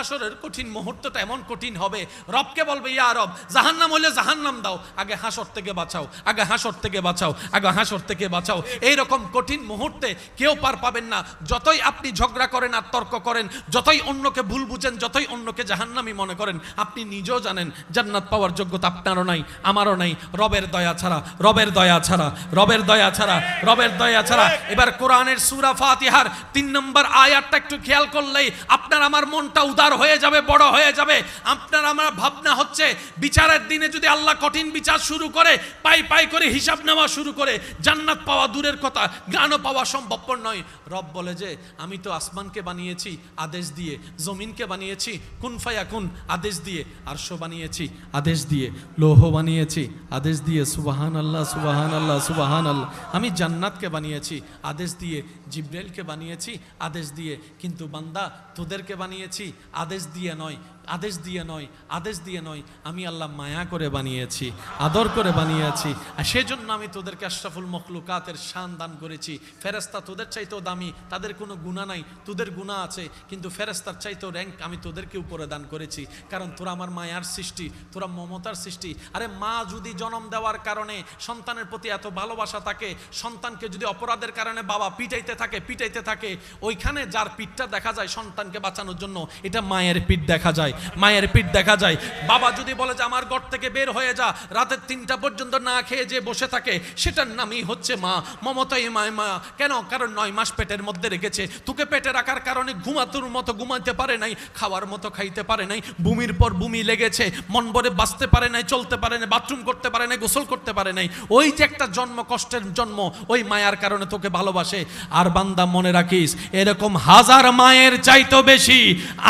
হাসরের কঠিন মুহূর্তটা এমন কঠিন হবে, রবকে বলবে ইয়া রব জাহান্নাম হলে জাহান্নাম দাও, আগে হাসর থেকে বাঁচাও, আগে হাসর থেকে বাঁচাও, আগে হাসর থেকে বাঁচাও। এইরকম কঠিন মুহূর্তে কেউ পার পাবেন না। যতই আপনি ঝগড়া করেন আর তর্ক করেন, যতই অন্যকে ভুল বুঝেন, যতই অন্যকে জাহান্নামী মনে করেন, আপনি নিজেও জানেন জান্নাত পাওয়ার যোগ্যতা আপনারও নাই, আমারও নাই, রবের দয়া ছাড়া, রবের দয়া ছাড়া, রবের দয়া ছাড়া, রবের দয়া ছাড়া। এবার কোরআনের সূরা ফাতিহার 3 নম্বর আয়াতটা একটু খেয়াল করলেই আপনার আমার মনটা উদার হয়ে যাবে, বড় হয়ে যাবে। আপনার আমার ভাবনা হচ্ছে বিচারের দিনে যদি আল্লাহ কঠিন বিচার শুরু করে, পাই পাই করে হিসাব নেওয়া শুরু করে, জান্নাত পাওয়া দূরের কথা, জ্ঞানও পাওয়া সম্ভবপর নয়। রব বলে যে আমি তো আসমানকে বানিয়েছি আদেশ দিয়ে, জমিনকে বানিয়েছি কুন ফায়াকুন আদেশ দিয়ে, আরশ বানিয়েছি আদেশ দিয়ে, লৌহ বানিয়েছি আদেশ দিয়ে, সুবহানাল্লাহ সুবহানাল্লাহ সুবহানাল্লাহ। আমি জান্নাতকে বানিয়েছি আদেশ দিয়ে, জিব্রাইলকে বানিয়েছি আদেশ দিয়ে, কিন্তু বান্দা তোদেরকে বানিয়েছি আদেশ দিয়ে নয়, আদেশ দিয়ে নয়, আদেশ দিয়ে নয়, আমি আল্লাহ মায়া করে বানিয়েছি, আদর করে বানিয়েছি। আর সেজন্য আমি তোদেরকে আশরাফুল মখলুকাতের শান দান করেছি। ফেরেশতা তোদের চাইতেও দামি, তাদের কোনো গুনাহ নাই, তোদের গুনাহ আছে, কিন্তু ফেরেশতার চাইতেও র্যাঙ্ক আমি তোদেরকে উপরে দান করেছি, কারণ তোরা আমার মায়ার সৃষ্টি, তোরা মমতার সৃষ্টি। আরে মা যদি জন্ম দেওয়ার কারণে সন্তানের প্রতি এত ভালোবাসা থাকে, সন্তানকে যদি অপরাধের কারণে বাবা পিটাইতে থাকে, ওইখানে যার পিঠটা দেখা যায় সন্তানকে বাঁচানোর জন্য, এটা মায়ের পিঠ দেখা যায়, মায়ের পিঠ দেখা যায়। বাবা যদি বলে যে আমার ঘর থেকে বের হয়ে যা, রাতের 3টা পর্যন্ত না খেয়ে যে বসে থাকে, সেটার নামই হচ্ছে মা। মমতাই মা। কেন? কারণ 9 মাস পেটের মধ্যে রেখেছে, তোকে পেটে রাখার কারণে ঘুমাতোর মতো ঘুমাইতে পারে নাই, খাওয়ার মতো খাইতে পারে নাই, বমির পর বমি লেগেছে, মন ভরে বাঁচতে পারে নাই, চলতে পারে নাই, বাথরুম করতে পারে নাই, গোসল করতে পারে নাই। ওই যে একটা জন্ম, কষ্টের জন্ম, ওই মায়ার কারণে তোকে ভালোবাসে। আর বান্দা মনে রাখিস, এরকম হাজার মায়ের চাইতেও বেশি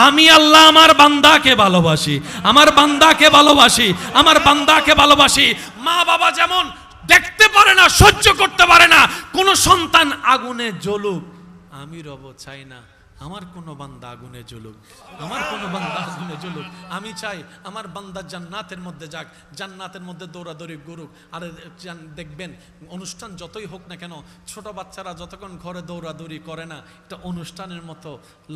আমি আল্লাহ আমার বান্দাকে ভালোবাসি, আমার বান্দাকে ভালোবাসি, আমার বান্দাকে ভালোবাসি। মা বাবা যেমন দেখতে পারে না, সহ্য করতে পারে না কোন সন্তান আগুনে জ্বলুক, আমি রব চাই না আমার কোনো বান্দা আগুনে জ্বলুক, আমার কোনো বান্দা আগুনে জ্বলুক। আমি চাই আমার বান্দা জান্নাতের মধ্যে যাক, জান্নাতের মধ্যে দৌড়াদৌড়ি করুক। আর দেখবেন অনুষ্ঠান যতই হোক না কেন, ছোট বাচ্চারা যতক্ষণ ঘরে দৌড়াদৌড়ি করে না, এটা অনুষ্ঠানের মতো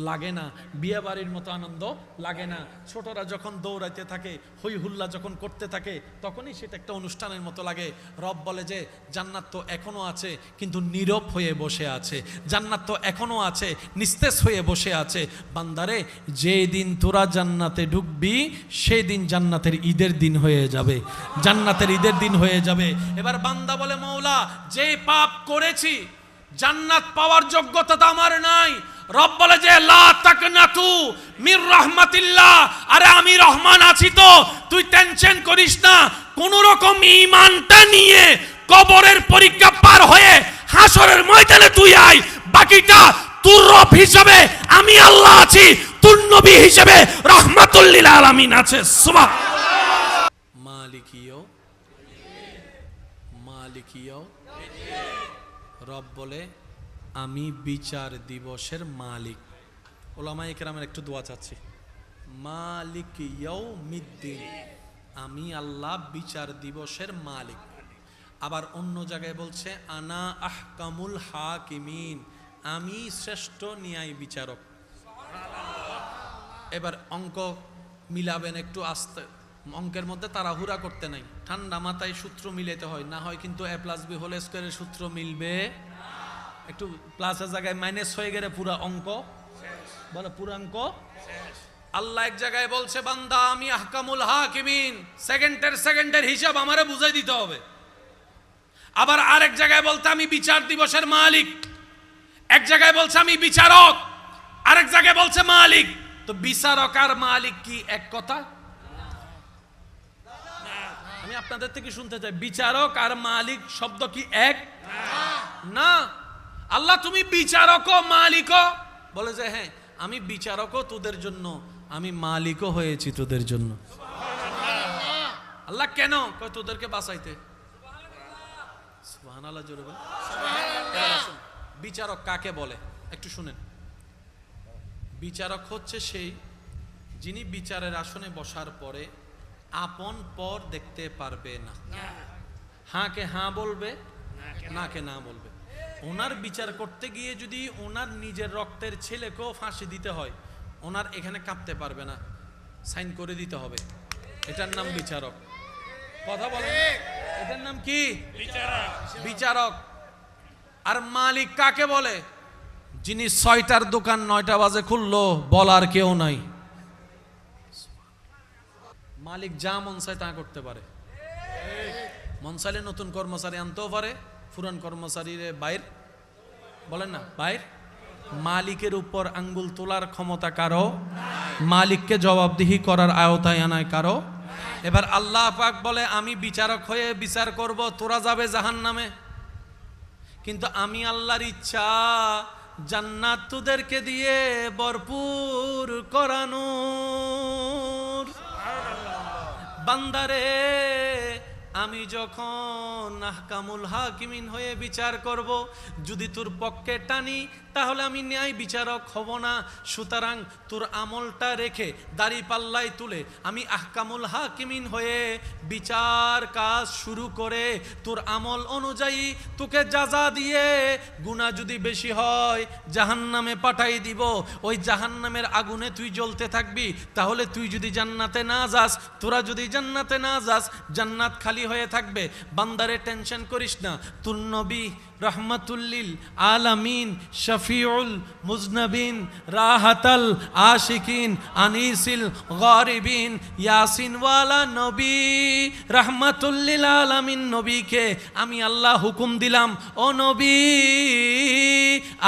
লাগে না, বিয়ে বাড়ির মতো আনন্দ লাগে না। ছোটরা যখন দৌড়াইতে থাকে, হই হুল্লা যখন করতে থাকে, তখনই সেটা একটা অনুষ্ঠানের মতো লাগে। রব বলে যে জান্নাত তো এখনো আছে, কিন্তু নীরব হয়ে বসে আছে, জান্নাত তো এখনো আছে, নিস্তেজ হয়ে বসে আছে। বান্দারে, যেদিন তোরা জান্নাতে ঢুকবি, সেদিন জান্নাতের ঈদের দিন হয়ে যাবে, জান্নাতের ঈদের দিন হয়ে যাবে। এবার বান্দা বলে মওলা, যে পাপ করেছি জান্নাত পাওয়ার যোগ্যতা তো আমার নাই। রব বলে যে লা তাকনাতু মির রাহমাতিল্লাহ, আরে আমি রহমান আছি তো, তুই টেনশন করিস না। কোন রকম ঈমানটা নিয়ে কবরের পরীক্ষা পার হয়ে হাসরের ময়দানে তুই আয়, বাকিটা তোর রব হিসেবে আমি আল্লাহ আছি, তোর নবী হিসেবে রাহমাতুল লিল আলামিন আছে। সুবহানাল্লাহ। মালিকিও রব বলে আমি বিচার দিবসের মালিক। ওলামায়ে কেরামের একটু দোয়া চাচ্ছি। মালিক ইয়াউমিদ্দিন, আমি আল্লাহ বিচার দিবসের মালিক। আবার অন্য জায়গায় বলছে আনা আহকামুল হাকিমিন, আমি শ্রেষ্ঠ ন্যায় বিচারক। এবার অঙ্ক মিলাবেন একটু আস্তে, অঙ্কের মধ্যে তাড়াহুড়া করতে নাই, ঠান্ডা মাথায় সূত্র মিলাতে হয়, না হয় কিন্তু a+b হোল স্কয়ারের সূত্র মিলবে। একটু প্লাসের জায়গায় মাইনাস হয়ে গেলে পুরো অঙ্ক বলে, পুরো অঙ্ক আল্লাহ এক জায়গায় বলছে বান্দা আমি আহকামুল হাকিমিন, সেকেন্ডের হিসাব আমারে বুঝাই দিতে হবে। আবার আরেক জায়গায় বলতে আমি বিচার দিবসের মালিক, এক জায়গায় বলছে আমি বিচারক, আরেক জায়গায় বলছে মালিক। তো বিচারক আর মালিক কি এক কথা? আমি আপনাদের থেকে শুনতে চাই, বিচারক আর মালিক শব্দ কি এক? না। আল্লাহ তুমি বিচারকও মালিকও? বলে যে হ্যাঁ, আমি বিচারকও তোদের জন্য, আমি মালিকও হয়েছি তোদের জন্য। আল্লাহ কেন? কয় তোদেরকে বাঁচাইতে। সুবহানাল্লাহ জোরে বল। বিচারক কাকে বলে একটু শুনেন। বিচারক হচ্ছে সেই যিনি বিচারের আসনে বসার পরে আপন পর দেখতে পারবে না, হাঁ কে হাঁ বলবে, না কে না বলবে। ওনার বিচার করতে গিয়ে যদি ওনার নিজের রক্তের ছেলেকেও ফাঁসি দিতে হয়, ওনার এখানে কাঁপতে পারবে না, সাইন করে দিতে হবে। এটার নাম বিচারক। কথা বলেন, এটার নাম কি? বিচারক। আর মালিক কাকে বলে? যিনি 6টার দোকান 9টা বাজে খুললো, বলার কেউ নাই। মালিক যা মন চায় তা করতে পারে। মন চাইলে নতুন কর্মচারী আনতেও পারে, পুরান কর্মচারীর বাইর, বলেন না বাইর। মালিকের উপর আঙ্গুল তোলার ক্ষমতা কারো, মালিককে জবাবদিহি করার আওতায় আনায় কারো। এবার আল্লাহ পাক বলে, আমি বিচারক হয়ে বিচার করব, তোরা যাবে জাহান্নামে। কিন্তু আমি আল্লাহর ইচ্ছা জান্নাত তোদেরকে দিয়ে ভরপুর করানোর। বান্দারে, আমি যখন আহকামুল হাকিমিন হয়ে বিচার করব, যদি তোর পক্ষে টানি তাহলে আমি ন্যায় বিচারক হব না। সুতরাং তোর আমলটা রেখে দাড়ি পাল্লাই তুলে আমি আহকামুল হাকিমিন হয়ে বিচার কাজ শুরু করে তোর আমল অনুযায়ী তোকে যাজা দিয়ে, গুনাহ যদি বেশি হয় জাহান্নামে পাঠাই দিব। ওই জাহান্নামের আগুনে তুই জ্বলতে থাকবি। তাহলে তুই যদি জান্নাতে না যাস, তোরা যদি জান্নাতে না যাস, জান্নাত খালি হয়ে থাকবে। বান্দারে টেনশন করিস না, তোর নবী রহমাতুল্লিল আলামিন, শফিউল মুজনবিন, রাহাতাল আশিকিন, আনিসিল গরিবিন, ইয়াসিন ওয়ালা নবী রহমাতুল্লিল আলামিন নবীকে আমি আল্লাহ হুকুম দিলাম, ও নবী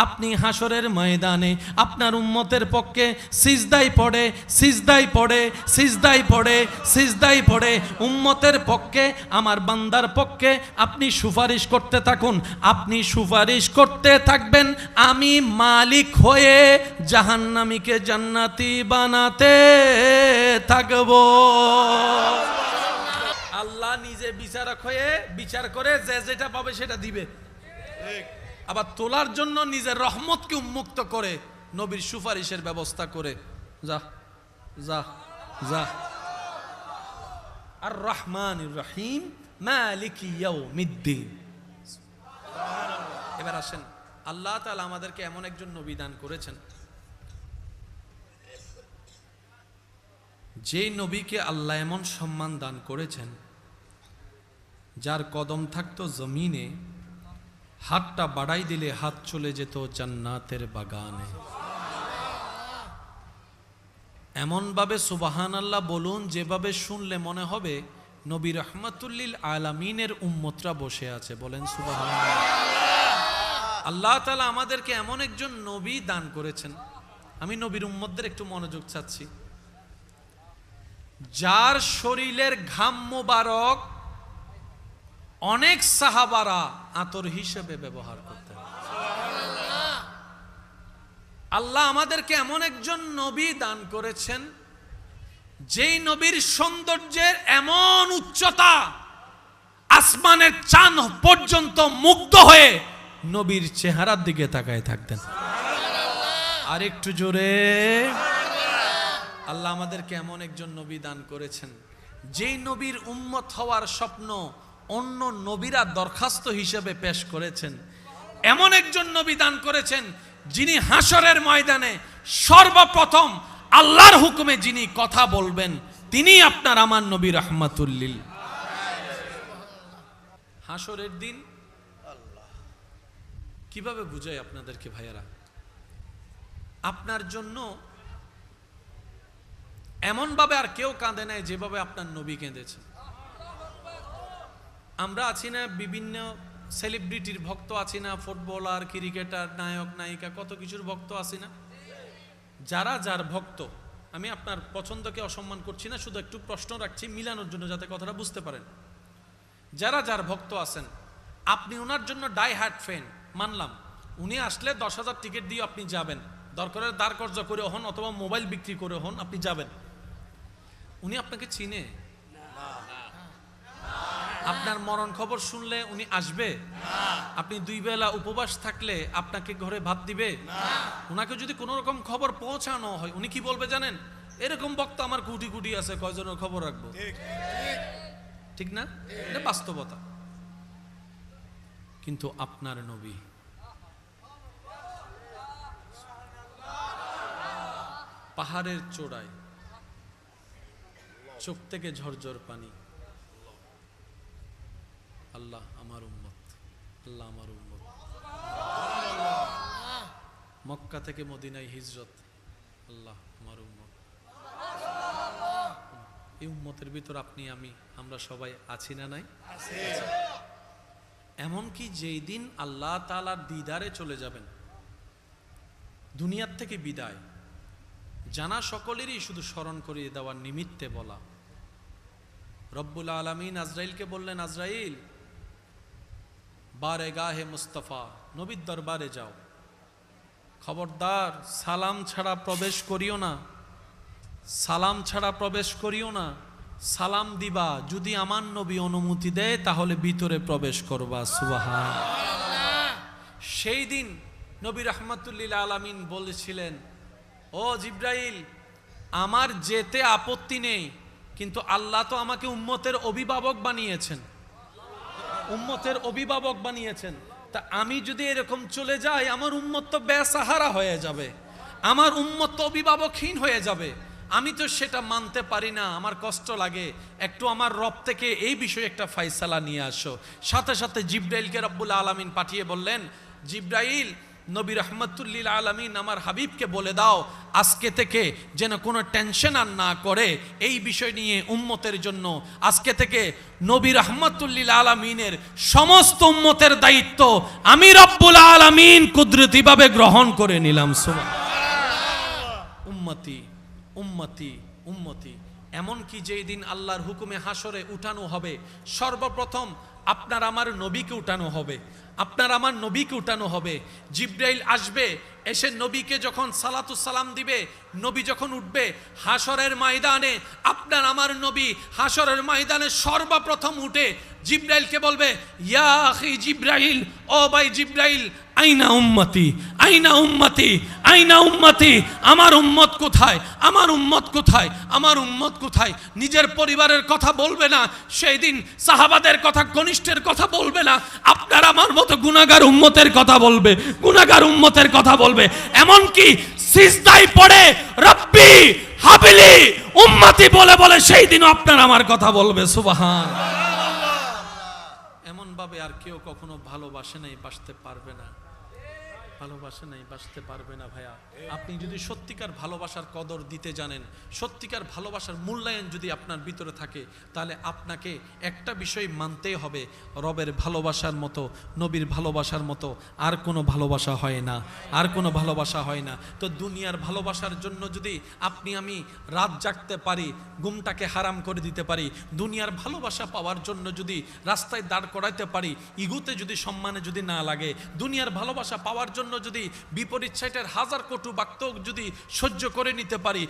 আপনি হাসরের ময়দানে আপনার উম্মতের পক্ষে সিজদায় পড়ে সিজদায় পড়ে সিজদায় পড়ে সিজদায় পড়ে উম্মতের পক্ষে, আমার বান্দার পক্ষে আপনি সুপারিশ করতে থাকুন। আপনি সুপারিশ করতে থাকবেন, আমি মালিক হয়ে জাহান্নামীকে জান্নাতি বানাতে থাকব। আল্লাহ নিজে বিচারক হয়ে বিচার করে যে যেটা পাবে সেটা দিবে। আবার তোলার জন্য নিজের রহমতকে উন্মুক্ত করে নবীর সুপারিশের ব্যবস্থা করে, যা যা যা। আর রহমানির রহিম মালিকি ইয়াউমিদ্দিন। এবার আসেন, আল্লাহ তাআলা আমাদেরকে এমন একজন নবী দান করেছেন, যেই নবীকে আল্লাহ এমন সম্মান দান করেছেন, যার কদম থাকতো জমিনে, হাতটা বাড়াই দিলে হাত চলে যেত জান্নাতের বাগানে। এমন ভাবে সুবহানাল্লাহ বলুন, যেভাবে শুনলে মনে হবে নবী রহমাতুল্লিল আলামিনের উম্মতরা বসে আছে। বলেন সুবহানাল্লাহ। আল্লাহ তাআলা আমাদেরকে এমন একজন নবী দান করেছেন, আমি নবীর উম্মতদের একটু মনোযোগ চাচ্ছি, যার শরীরের ঘাম মোবারক অনেক সাহাবারা আতর হিসেবে ব্যবহার করতেন। আল্লাহ আমাদেরকে এমন একজন নবী দান করেছেন, যেই নবীর সৌন্দর্যের এমন উচ্চতা, আসমানের চাঁদ পর্যন্ত মুগ্ধ হয়ে নবীর চেহারার দিকে তাকায় থাকতেন। আর একটু জোরে। আল্লাহ আমাদেরকে এমন একজন নবী দান করেছেন, যেই নবীর উম্মত হওয়ার স্বপ্ন অন্য নবীরা দরখাস্ত হিসেবে পেশ করেছেন। এমন একজন নবী দান করেছেন, যিনি হাসরের ময়দানে সর্বপ্রথম আল্লাহর হুকুমে যিনি কথা বলবেন, তিনি আপনার আমার নবী রহমাতুল্লিল। হাসরের দিন কিভাবে বুঝাই আপনাদেরকে ভাইয়েরা, আপনার জন্য এমন ভাবে আর কেউ কাঁদে নাই যেভাবে আপনার নবী কেঁদেছে। আমরা আছি না বিভিন্ন সেলিব্রিটির ভক্ত আছি না, ফুটবলার, ক্রিকেটার, নায়ক নায়িকা, কত কিছুর ভক্ত আছি না। যারা যার ভক্ত, আমি আপনার পছন্দকে অসম্মান করছি না, শুধু একটু প্রশ্ন রাখছি মিলানোর জন্য, যাতে কথাটা বুঝতে পারেন। যারা যার ভক্ত আছেন, আপনি ওনার জন্য ডাই হার্ট ফ্যান, মানলাম। উনি আসলে 10,000 টিকিট দিয়ে আপনি যাবেন, দরকারের দাঁড় কর্য করে হন অথবা মোবাইল বিক্রি করে হন, আপনি যাবেন। উনি আপনাকে চিনে? আপনার মরণ খবর শুনলে উনি আসবে? আপনি 2 বেলা উপবাস থাকলে আপনাকে ঘরে ভাত দিবে? উনাকে যদি কোনো রকম খবর পৌঁছানো হয়, উনি কি বলবে জানেন? এরকম বক্তা আমার কোটি কোটি আছে, কয়জনের খবর রাখবো? ঠিক না? এটা বাস্তবতা। কিন্তু আপনার নবী, পাহাড়ের চূড়ায়, চোখ থেকে ঝরঝর পানি। আল্লাহ আমার উম্মত, আল্লাহ আমার উম্মত। মক্কা থেকে মদিনায় হিজরত, আল্লাহ আমার উম্মত। এই উম্মতের ভিতর আপনি আমরা সবাই আছি না নাই? এমনকি যেই দিন আল্লাহ তাআলার দিদারে চলে যাবেন, দুনিয়ার থেকে বিদায় জানা সকলেরই শুধু স্মরণ করিয়ে দেওয়ার নিমিত্তে বলা। রব্বুল আলামিন আজরাইলকে বললেন, আজরাইল বারেগাহে মুস্তাফা, নবীর দরবারে যাও, খবরদার সালাম ছাড়া প্রবেশ করিও না, সালাম ছাড়া প্রবেশ করিও না। সালাম দিবা, যদি আমার নবী অনুমতি দেয় তাহলে ভিতরে প্রবেশ করবা। সুবহানাল্লাহ। সেই দিন নবী রাহমাতুল্লিল আলামিন বলেছিলেন, ও জিব্রাইল, আমার যেতে আপত্তি নেই, কিন্তু আল্লাহ তো আমাকে উম্মতের অভিভাবক বানিয়েছেন, উম্মতের অভিভাবক বানিয়েছেন। তা আমি যদি এরকম চলে যাই, আমার উম্মত তো বেসাহারা হয়ে যাবে, আমার উম্মত তো অভিভাবকহীন হয়ে যাবে। আমি তো সেটা মানতে পারি না, আমার কষ্ট লাগে। একটু আমার রব থেকে এই বিষয়ে একটা ফয়সালা নিয়ে আসো। সাথে সাথে জিব্রাইলকে রব্বুল আলামিন পাঠিয়ে বললেন, জিব্রাইল, নবী রাহমাতুল্লিল আলামিন আমার হাবিবকে বলে দাও, আজকে থেকে যেন কোনো টেনশন আর না করে এই বিষয় নিয়ে উম্মতের জন্য। আজকে থেকে নবী রাহমাতুল্লিল আলামিনের সমস্ত উম্মতের দায়িত্ব আমি রব্বুল আলামিন কুদরতিভাবে গ্রহণ করে নিলাম। সুবহানাল্লাহ। উম্মতি উম্মতি উম্মতি। এমনকি যেই দিন আল্লাহর হুকুমে হাসরে উঠানো হবে, সর্বপ্রথম আপনার আমার নবীকে উঠানো হবে, আপনার আমার নবীকে উঠানো হবে। জিব্রাইল আসবে, এসে নবীকে যখন সালাতু সালাম দিবে, নবী যখন উঠবে হাসরের ময়দানে, আপনার আমার নবী হাসরের ময়দানে সর্বপ্রথম উঠে জিব্রাইলকে বলবে, ইয়া আখি জিব্রাইল, ও ভাই জিব্রাইল, আইনা উম্মতি, আইনা উম্মতি, আইনা উম্মতি, আমার উম্মত কোথায়, আমার উম্মত কোথায়, আমার উম্মত কোথায়। নিজের পরিবারের কথা বলবে না, সেই দিন সাহাবাদের কথা, ঘনিষ্ঠের কথা বলবে না, আপনার আমার মতো গুনাহগার উম্মতের কথা বলবে, গুনাহগার উম্মতের কথা বলবে। এমনকি সিজদায় পড়ে রব্বি হাবিলি উম্মতি বলে বলে সেই দিন আপনার আমার কথা বলবে। সুবহানাল্লাহ। এমন ভাবে আর কেউ কখনো ভালোবাসে নাই, বাসতে পারবে না, ভালোবাসে নাই, বাসতে পারবে না। ভাইয়া, আপনি যদি সত্যিকার ভালোবাসার কদর দিতে জানেন, সত্যিকার ভালোবাসার মূল্যায়ন যদি আপনার ভিতরে থাকে, তাহলে আপনাকে একটা বিষয় মানতেই হবে, রবের ভালোবাসার মতো, নবীর ভালোবাসার মতো আর কোনো ভালোবাসা হয় না, আর কোনো ভালোবাসা হয় না। তো দুনিয়ার ভালোবাসার জন্য যদি আপনি আমি রাত জাগতে পারি, ঘুমটাকে হারাম করে দিতে পারি, দুনিয়ার ভালোবাসা পাওয়ার জন্য যদি রাস্তায় দাঁড় করাইতে পারি, ইগুতে যদি সম্মানে যদি না লাগে, দুনিয়ার ভালোবাসা পাওয়ার জন্য যদি বিপরীত সাইটের হাজার কটু বাক্য যদি সহ্য করে নিতে পারি,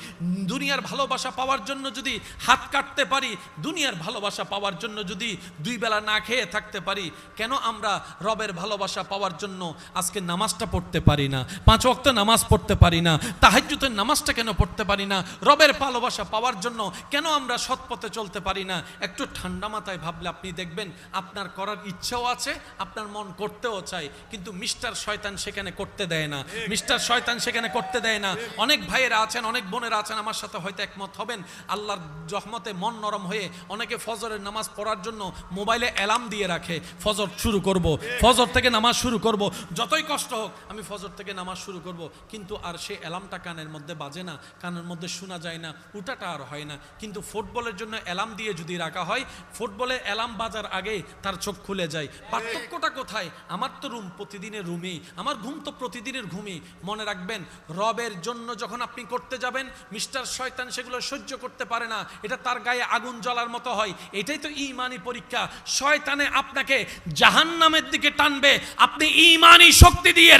দুনিয়ার ভালোবাসা পাওয়ার জন্য যদি হাত কাটতে পারি, দুনিয়ার ভালোবাসা পাওয়ার জন্য যদি দুই বেলা না খেয়ে থাকতে পারি, কেন আমরা রবের ভালোবাসা পাওয়ার জন্য আজকে নামাজটা পড়তে পারি না, 5 ওয়াক্ত নামাজ পড়তে পারি না, তাহাজ্জুদের নামাজটা কেন পড়তে পারি না? রবের ভালোবাসা পাওয়ার জন্য কেন আমরা সৎ পথে চলতে পারি না? একটু ঠান্ডা মাথায় ভাবলে আপনি দেখবেন আপনার করার ইচ্ছাও আছে, আপনার মন করতেও চায়, কিন্তু মিস্টার শয়তান সেখানে করতে দেয় না, মিস্টার শয়তান সেখানে করতে দেয় না। অনেক ভাইয়েরা আছেন, অনেক বোনেরা আছেন, আমার সাথে হয়তো একমত হবেন, আল্লাহর রহমতে মন নরম হয়ে অনেকে ফজরের নামাজ পড়ার জন্য মোবাইলে অ্যালার্ম দিয়ে রাখে, ফজর শুরু করব, ফজর থেকে নামাজ শুরু করব, যতই কষ্ট হোক আমি ফজর থেকে নামাজ শুরু করব, কিন্তু আর সে অ্যালার্মটা কানের মধ্যে বাজে না, কানের মধ্যে শোনা যায় না, উঠাটা আর হয় না। কিন্তু ফুটবলের জন্য অ্যালার্ম দিয়ে যদি রাখা হয়, ফুটবলের অ্যালার্ম বাজার আগে তার চোখ খুলে যায়। পার্থক্যটা কোথায়? আমার তো রুম প্রতিদিনের রুমেই, আমার ঘুম তো প্রতিদিনের ঘুমই। মনে রাখবেন, রবের জন্য যখন আপনি করতে যাবেন, মিস্টার শয়তান সেগুলো সহ্য করতে পারে না, এটা তার গায়ে আগুন জ্বলার মতো হয়। এটাই তো ঈমানি পরীক্ষা। শয়তানে আপনাকে জাহান্নামের দিকে টানবে, আপনি ঈমানি শক্তি দিয়ে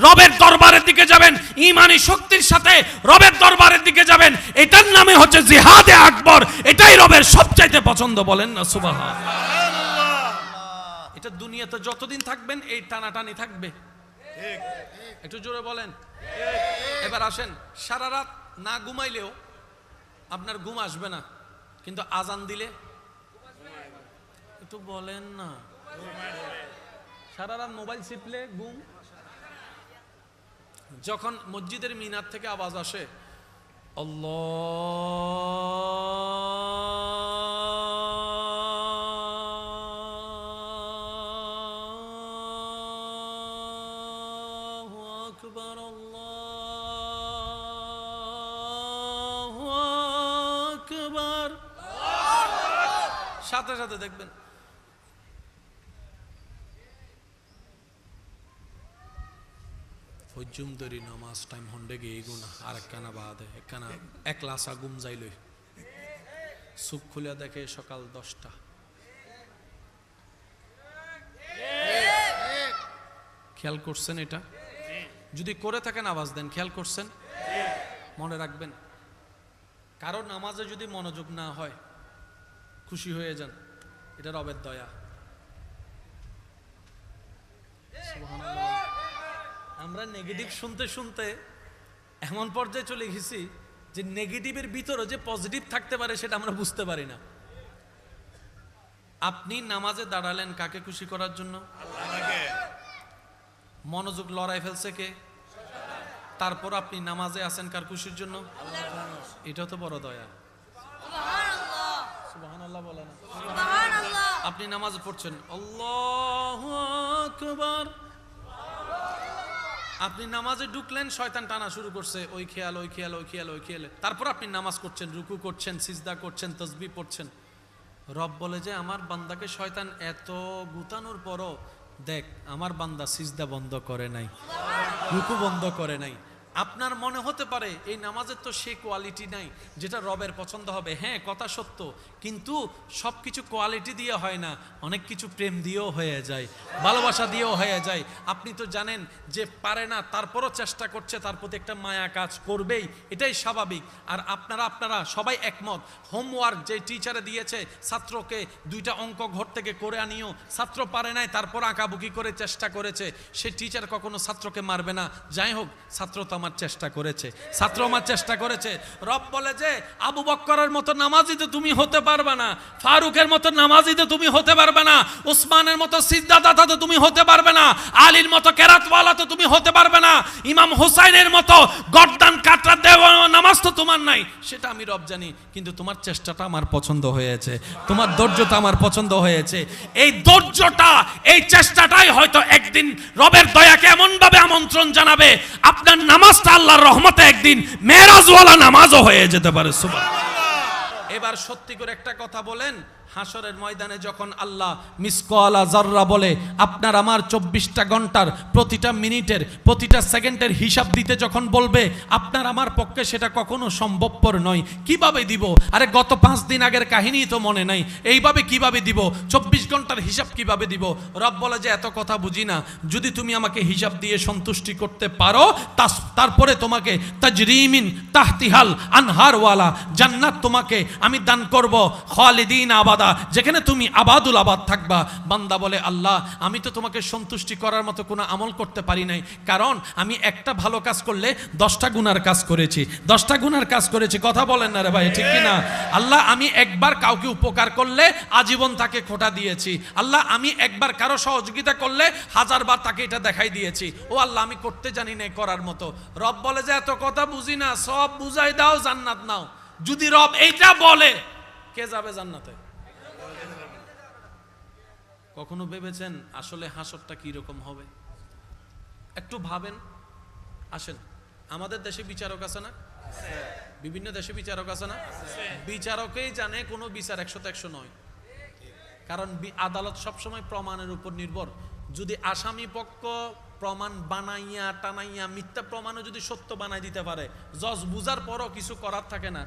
রবের দরবারের দিকে যাবেন, ঈমানি শক্তির সাথে রবের দরবারের দিকে যাবেন। এটার নামে হচ্ছে জিহাদে আকবর, এটাই রবের সবচাইতে পছন্দ। বলেন না সুবহানাল্লাহ। এটা দুনিয়াতে যতদিন থাকবেন এই টানাটানি থাকবে। একটু জোরে বলেন। এবার আসেন, সারা রাত না ঘুমাইলেও আপনার ঘুম আসবে না, কিন্তু আজান দিলে একটু বলেন না, সারা রাত মোবাইল চিপলে ঘুম। যখন মসজিদের মিনার থেকে আওয়াজ আসে আল্লাহু আকবার, আল্লাহু আকবার। সাথে সাথে দেখবেন ফজুম দরি নামাজ টাইম হন্ডে গিয়ে গুনা আর একখানা বাদে একখানা এক লাসা গুম যাইলই চোখ খুলে দেখে সকাল 10টা। খেয়াল করছেন এটা? যদি করে থাকেন আওয়াজ দেন। খেয়াল করছেন? মনে রাখবেন, কারণ নামাজে যদি মনোযোগ না হয় খুশি হয়ে যান, এটা রবের দয়া। সুবহানাল্লাহ। আমরা নেগেটিভ শুনতে শুনতে এমন পর্যায়ে চলে গেছি যে নেগেটিভের ভিতরে যে পজিটিভ থাকতে পারে সেটা আমরা বুঝতে পারি না। আপনি নামাজে দাঁড়ালেন কাকে খুশি করার জন্য? আল্লাহকে। মনোযোগ লড়াই ফেলছে কে? তারপর আপনি নামাজে আছেন কার খুশির জন্য? আল্লাহ। এটা তো বড় দয়া। সুবহানাল্লাহ। সুবহানাল্লাহ বলেন। সুবহানাল্লাহ। আপনি নামাজ পড়ছেন, আল্লাহু আকবার। আপনি নামাজে ঢুকলেন, শয়তান টানা শুরু করছে, ওই খেয়াল ওই খেয়াল ওই খেয়াল ওই খেয়াল। তারপর আপনি নামাজ করছেন, রুকু করছেন, সিজদা করছেন, তাসবিহ পড়ছেন। রব বলে যে আমার বান্দাকে শয়তান এত গুতানোর পরও দেখ আমার বান্দা সিজদা বন্ধ করে নাই, রুকু বন্ধ করে নাই। আপনার মনে হতে পারে এই নামাজের তো সেই কোয়ালিটি নাই যেটা রবের পছন্দ হবে। হ্যাঁ, কথা সত্য, কিন্তু সব কিছু কোয়ালিটি দিয়ে হয় না, অনেক কিছু প্রেম দিয়েও হয়ে যায়, ভালোবাসা দিয়েও হয়ে যায়। আপনি তো জানেন যে পারে না, তারপরও চেষ্টা করছে, তার প্রতি একটা মায়া কাজ করবেই, এটাই স্বাভাবিক। আর আপনারা সবাই একমত, হোমওয়ার্ক যে টিচারে দিয়েছে ছাত্রকে 2টা অঙ্ক ঘর থেকে করে আনিও, ছাত্র পারে নাই, তারপর আঁকাবুকি করে চেষ্টা করেছে, সে টিচার কখনো ছাত্রকে মারবে না। যাই হোক, ছাত্র তো আমার চেষ্টা করেছে, ছাত্র আমার চেষ্টা করেছে। রব বলে যে আবু বকরের মতো নামাজি তো তুমি হতে পারবে না, ফারুকের মতো নামাজি তো তুমি হতে পারবে না, উসমানের মতো সিজদাদাতা তো তুমি হতে পারবে না, আলীর মতো কেরাতওয়ালা তো তুমি হতে পারবে না, ইমাম হুসাইনের মতো গর্দান কাটরা দেওয়া নামাজ তো তোমার নাই। সেটা আমি রব জানি, কিন্তু তোমার চেষ্টাটা আমার পছন্দ হয়েছে, তোমার ধৈর্যটা আমার পছন্দ হয়েছে। এই ধৈর্যটা, এই চেষ্টাটাই হয়তো একদিন রবের দয়াকে এমন ভাবে আমন্ত্রণ জানাবে, আপনার নামাজটা আল্লাহর রহমতে একদিন মেরাজওয়ালা নামাজও হয়ে যেতে পারে। সুবহানাল্লাহ। এবার সত্যি করে একটা কথা বলেন, হাসরের ময়দানে যখন আল্লাহ মিসকালা যাররা বলে আপনার আমার 24টা ঘন্টার প্রতিটা মিনিটের প্রতিটা সেকেন্ডের হিসাব দিতে যখন বলবে, আপনার আমার পক্ষে সেটা কখনো সম্ভবপর নয়। কিভাবে দিব? আরে গত 5 দিন আগের কাহিনী তো মনে নাই, এইভাবে কিভাবে দিব? 24 ঘন্টার হিসাব কিভাবে দিব? রব বলে যে এত কথা বুঝি না, যদি তুমি আমাকে হিসাব দিয়ে সন্তুষ্টি করতে পারো, তারপরে তোমাকে তাজরিমিন তাহতিহাল আনহারওয়ালা জান্নাত তোমাকে আমি দান করব, খালিদিন আবাদ, যেখানে তুমি আবাদুল আবাদ থাকবা। বান্দা বলে আল্লাহ, আমি তো তোমাকে সন্তুষ্টি করার মতো কোনো আমল করতে পারি নাই, কারণ আমি একটা ভালো কাজ করলে 10টা গুনার কাজ করেছি, 10টা গুনার কাজ করেছি। কথা বলেন না রে ভাই, ঠিক কি না? আল্লাহ, আমি একবার কাউকে উপকার করলে আজীবন তাকে খোটা দিয়েছি। আল্লাহ, আমি একবার কারো সহযোগিতা করলে 1000 বার তাকে এটা দেখাই দিয়েছি। ও আল্লাহ, আমি করতে জানি না করার মতো। রব বলে যে এত কথা বুঝি না, সব বুঝাই দাও, জান্নাত নাও। যদি রব এইটা বলে, কে যাবে জান্নাতে? কখনো ভেবেছেন আসলে হাসরটা কি রকম হবে? একটু ভাবেন। আসেন, আমাদের দেশে বিচারক আছে না? বিভিন্ন দেশে বিচারক আছে না? বিচারকেই জানে কোনো বিচার 100-100 নয়, কারণ আদালত সবসময় প্রমাণের উপর নির্ভর। যদি আসামি পক্ষ প্রমাণ বানাইয়া টানাইয়া মিথ্যা প্রমাণও যদি সত্য বানাই দিতে পারে, জজ বুঝার পরও কিছু করার থাকে না,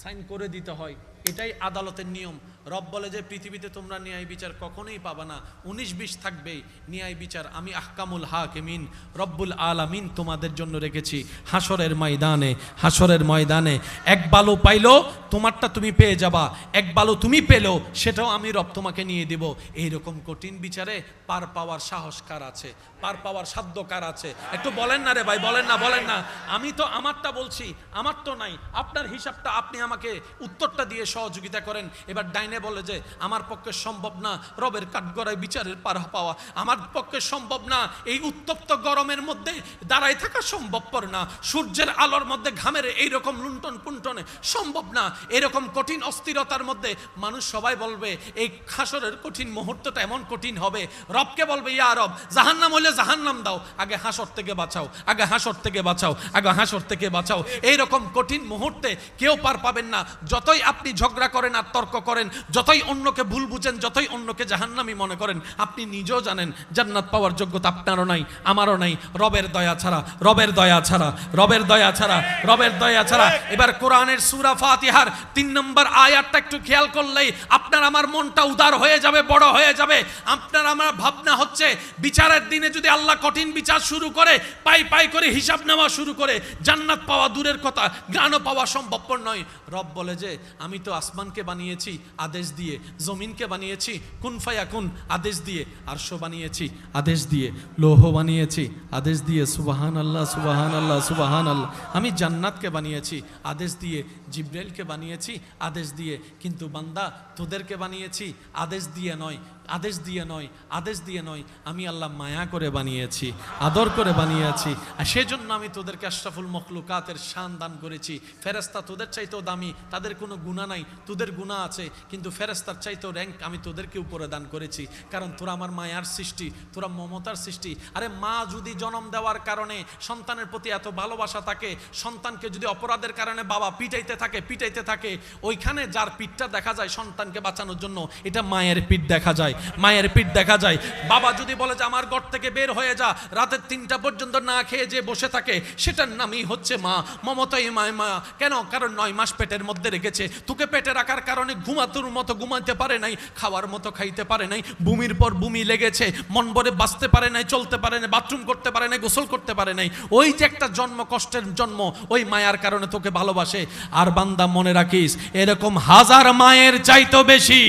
সাইন করে দিতে হয়। এটাই আদালতের নিয়ম। রব বলে যে পৃথিবীতে তোমরা ন্যায় বিচার কখনোই পাবা না, 19-20 থাকবেই ন্যায় বিচার। আমি আহকামুল হাকিমিন রব্বুল আলামিন তোমাদের জন্য রেখেছি। হাসরের ময়দানে, হাসরের ময়দানে এক বালু পাইলো তোমারটা তুমি পেয়ে যাবা, এক বালু তুমি পেলো সেটাও আমি রব তোমাকে নিয়ে দেব। এইরকম কঠিন বিচারে পার পাওয়ার সাহস কার আছে? পার পাওয়ার সাধ্য কার আছে? একটু বলেন না রে ভাই, বলেন না, বলেন না। আমি তো আমারটা বলছি, আমার তো নাই। আপনার হিসাবটা আপনি আমাকে উত্তরটা দিয়ে সহযোগিতা করেন। এবার ডাইনে বলে যে আমার পক্ষে সম্ভব না রবের কাঠগড়ায় বিচারের পার পাওয়া, আমার পক্ষে সম্ভব না, এই উত্তপ্ত গরমের মধ্যে দাঁড়ায় থাকা সম্ভবপর না, সূর্যের আলোর মধ্যে ঘামের এইরকম লুণ্ঠন পুণ্ঠনে সম্ভব না, এরকম কঠিন অস্থিরতার মধ্যে মানুষ সবাই বলবে এই হাসরের কঠিন মুহূর্তটা এমন কঠিন হবে, রবকে বলবে ইয়া রব জাহান্নাম হইলে জাহান্নাম দাও, আগে হাসর থেকে বাঁচাও, আগে হাসর থেকে বাঁচাও, আগে হাসর থেকে বাঁচাও। এইরকম কঠিন মুহূর্তে কেউ পার পাবেন না। যতই আপনি ঝগড়া করেন আর তর্ক করেন, যতই অন্যকে ভুল বুঝেন, যতই অন্যকে জাহান্নামী মনে করেন, আপনি নিজেও জানেন জান্নাত পাওয়ার যোগ্যতা আপনারও নাই, আমারও নাই, রবের দয়া ছাড়া, রবের দয়া ছাড়া, রবের দয়া ছাড়া, রবের দয়া ছাড়া। এবার কোরআনের সূরা ফাতিহার 3 নম্বর আয়াতটা একটু খেয়াল করলেই আপনার আমার মনটা উদার হয়ে যাবে, বড় হয়ে যাবে। আপনার আমার ভাবনা হচ্ছে বিচারের দিনে যদি আল্লাহ কঠিন বিচার শুরু করে, পাই পাই করে হিসাব নেওয়া শুরু করে, জান্নাত পাওয়া দূরের কথা, জ্ঞানও পাওয়া সম্ভবপর নয়। রব বলে যে আমি তো আসমানকে বানিয়েছি আদেশ দিয়ে, জমিনকে বানিয়েছি কুন ফায়াকুন আদেশ দিয়ে, আরশ বানিয়েছি আদেশ দিয়ে, লৌহ বানিয়েছি আদেশ দিয়ে, সুবহানাল্লাহ সুবহানাল্লাহ সুবহানাল্লাহ। আমি জান্নাতকে বানিয়েছি আদেশ দিয়ে, জিব্রাইলকে বানিয়েছি আদেশ দিয়ে, কিন্তু বান্দা তোদেরকে বানিয়েছি আদেশ দিয়ে নয়, আদেশ দিয়ে নয়, আদেশ দিয়ে নয়, আমি আল্লাহ মায়া করে বানিয়েছি, আদর করে বানিয়েছি। আর সেজন্য আমি তোদেরকে আশরাফুল মখলুকাতের শান দান করেছি। ফেরেশতা তোদের চাইতেও দামি, তাদের কোনো গুনাহ নাই, তোদের গুনাহ আছে, কিন্তু ফেরেশতার চাইতেও র্যাঙ্ক আমি তোদেরকে উপরে দান করেছি, কারণ তোরা আমার মায়ার সৃষ্টি, তোরা মমতার সৃষ্টি। আরে মা যদি জন্ম দেওয়ার কারণে সন্তানের প্রতি এত ভালোবাসা থাকে, সন্তানকে যদি অপরাধের কারণে বাবা পিটাইতে থাকে, ওইখানে যার পিঠটা দেখা যায় সন্তানকে বাঁচানোর জন্য, এটা মায়ের পিঠ দেখা যায়, মায়ের পিঠ দেখা যায়। বাবা যদি বলে যে আমার ঘর থেকে বের হয়ে যা, রাতের 3টা পর্যন্ত না খেয়ে যে বসে থাকে, সেটার নামই হচ্ছে মা, মমতাই মা। কেন? কারণ 9 মাস পেটের মধ্যে রেখেছে, তোকে পেটে রাখার কারণে ঘুমানোর মতো ঘুমাতে পারে নাই, খাওয়ার মতো খাইতে পারে নাই, বমির পর বমি লেগেছে, মন ভরে বাঁচতে পারে নাই, চলতে পারে নাই, বাথরুম করতে পারে নাই, গোসল করতে পারে নাই। ওই যে একটা জন্ম, কষ্টের জন্ম, ওই মায়ার কারণে তোকে ভালোবাসে। আর বান্দা মনে রাখিস, এরকম হাজার মায়ের চাইতো বেশি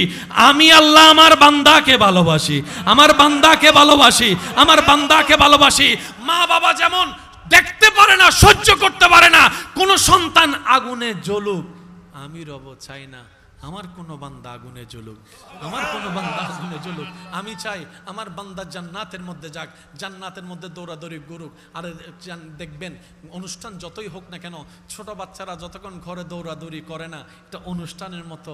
আমি আল্লাহ আমার বান্দাকে ভালোবাসি, আমার বান্দাকে ভালোবাসি, আমার বান্দাকে ভালোবাসি। মা বাবা যেমন দেখতে পারে না, সহ্য করতে পারে না কোন সন্তান আগুনে জ্বলুক, আমি রব চাই না আমার কোনো বান্দা আগুনে জ্বলুক, আমার কোনো বান্দা আগুনে জ্বলুক। আমি চাই আমার বান্দা জান্নাতের মধ্যে যাক, জান্নাতের মধ্যে দৌড়াদৌড়ি করুক। আর দেখবেন অনুষ্ঠান যতই হোক না কেন, ছোট বাচ্চারা যতক্ষণ ঘরে দৌড়াদৌড়ি করে না, এটা অনুষ্ঠানের মতো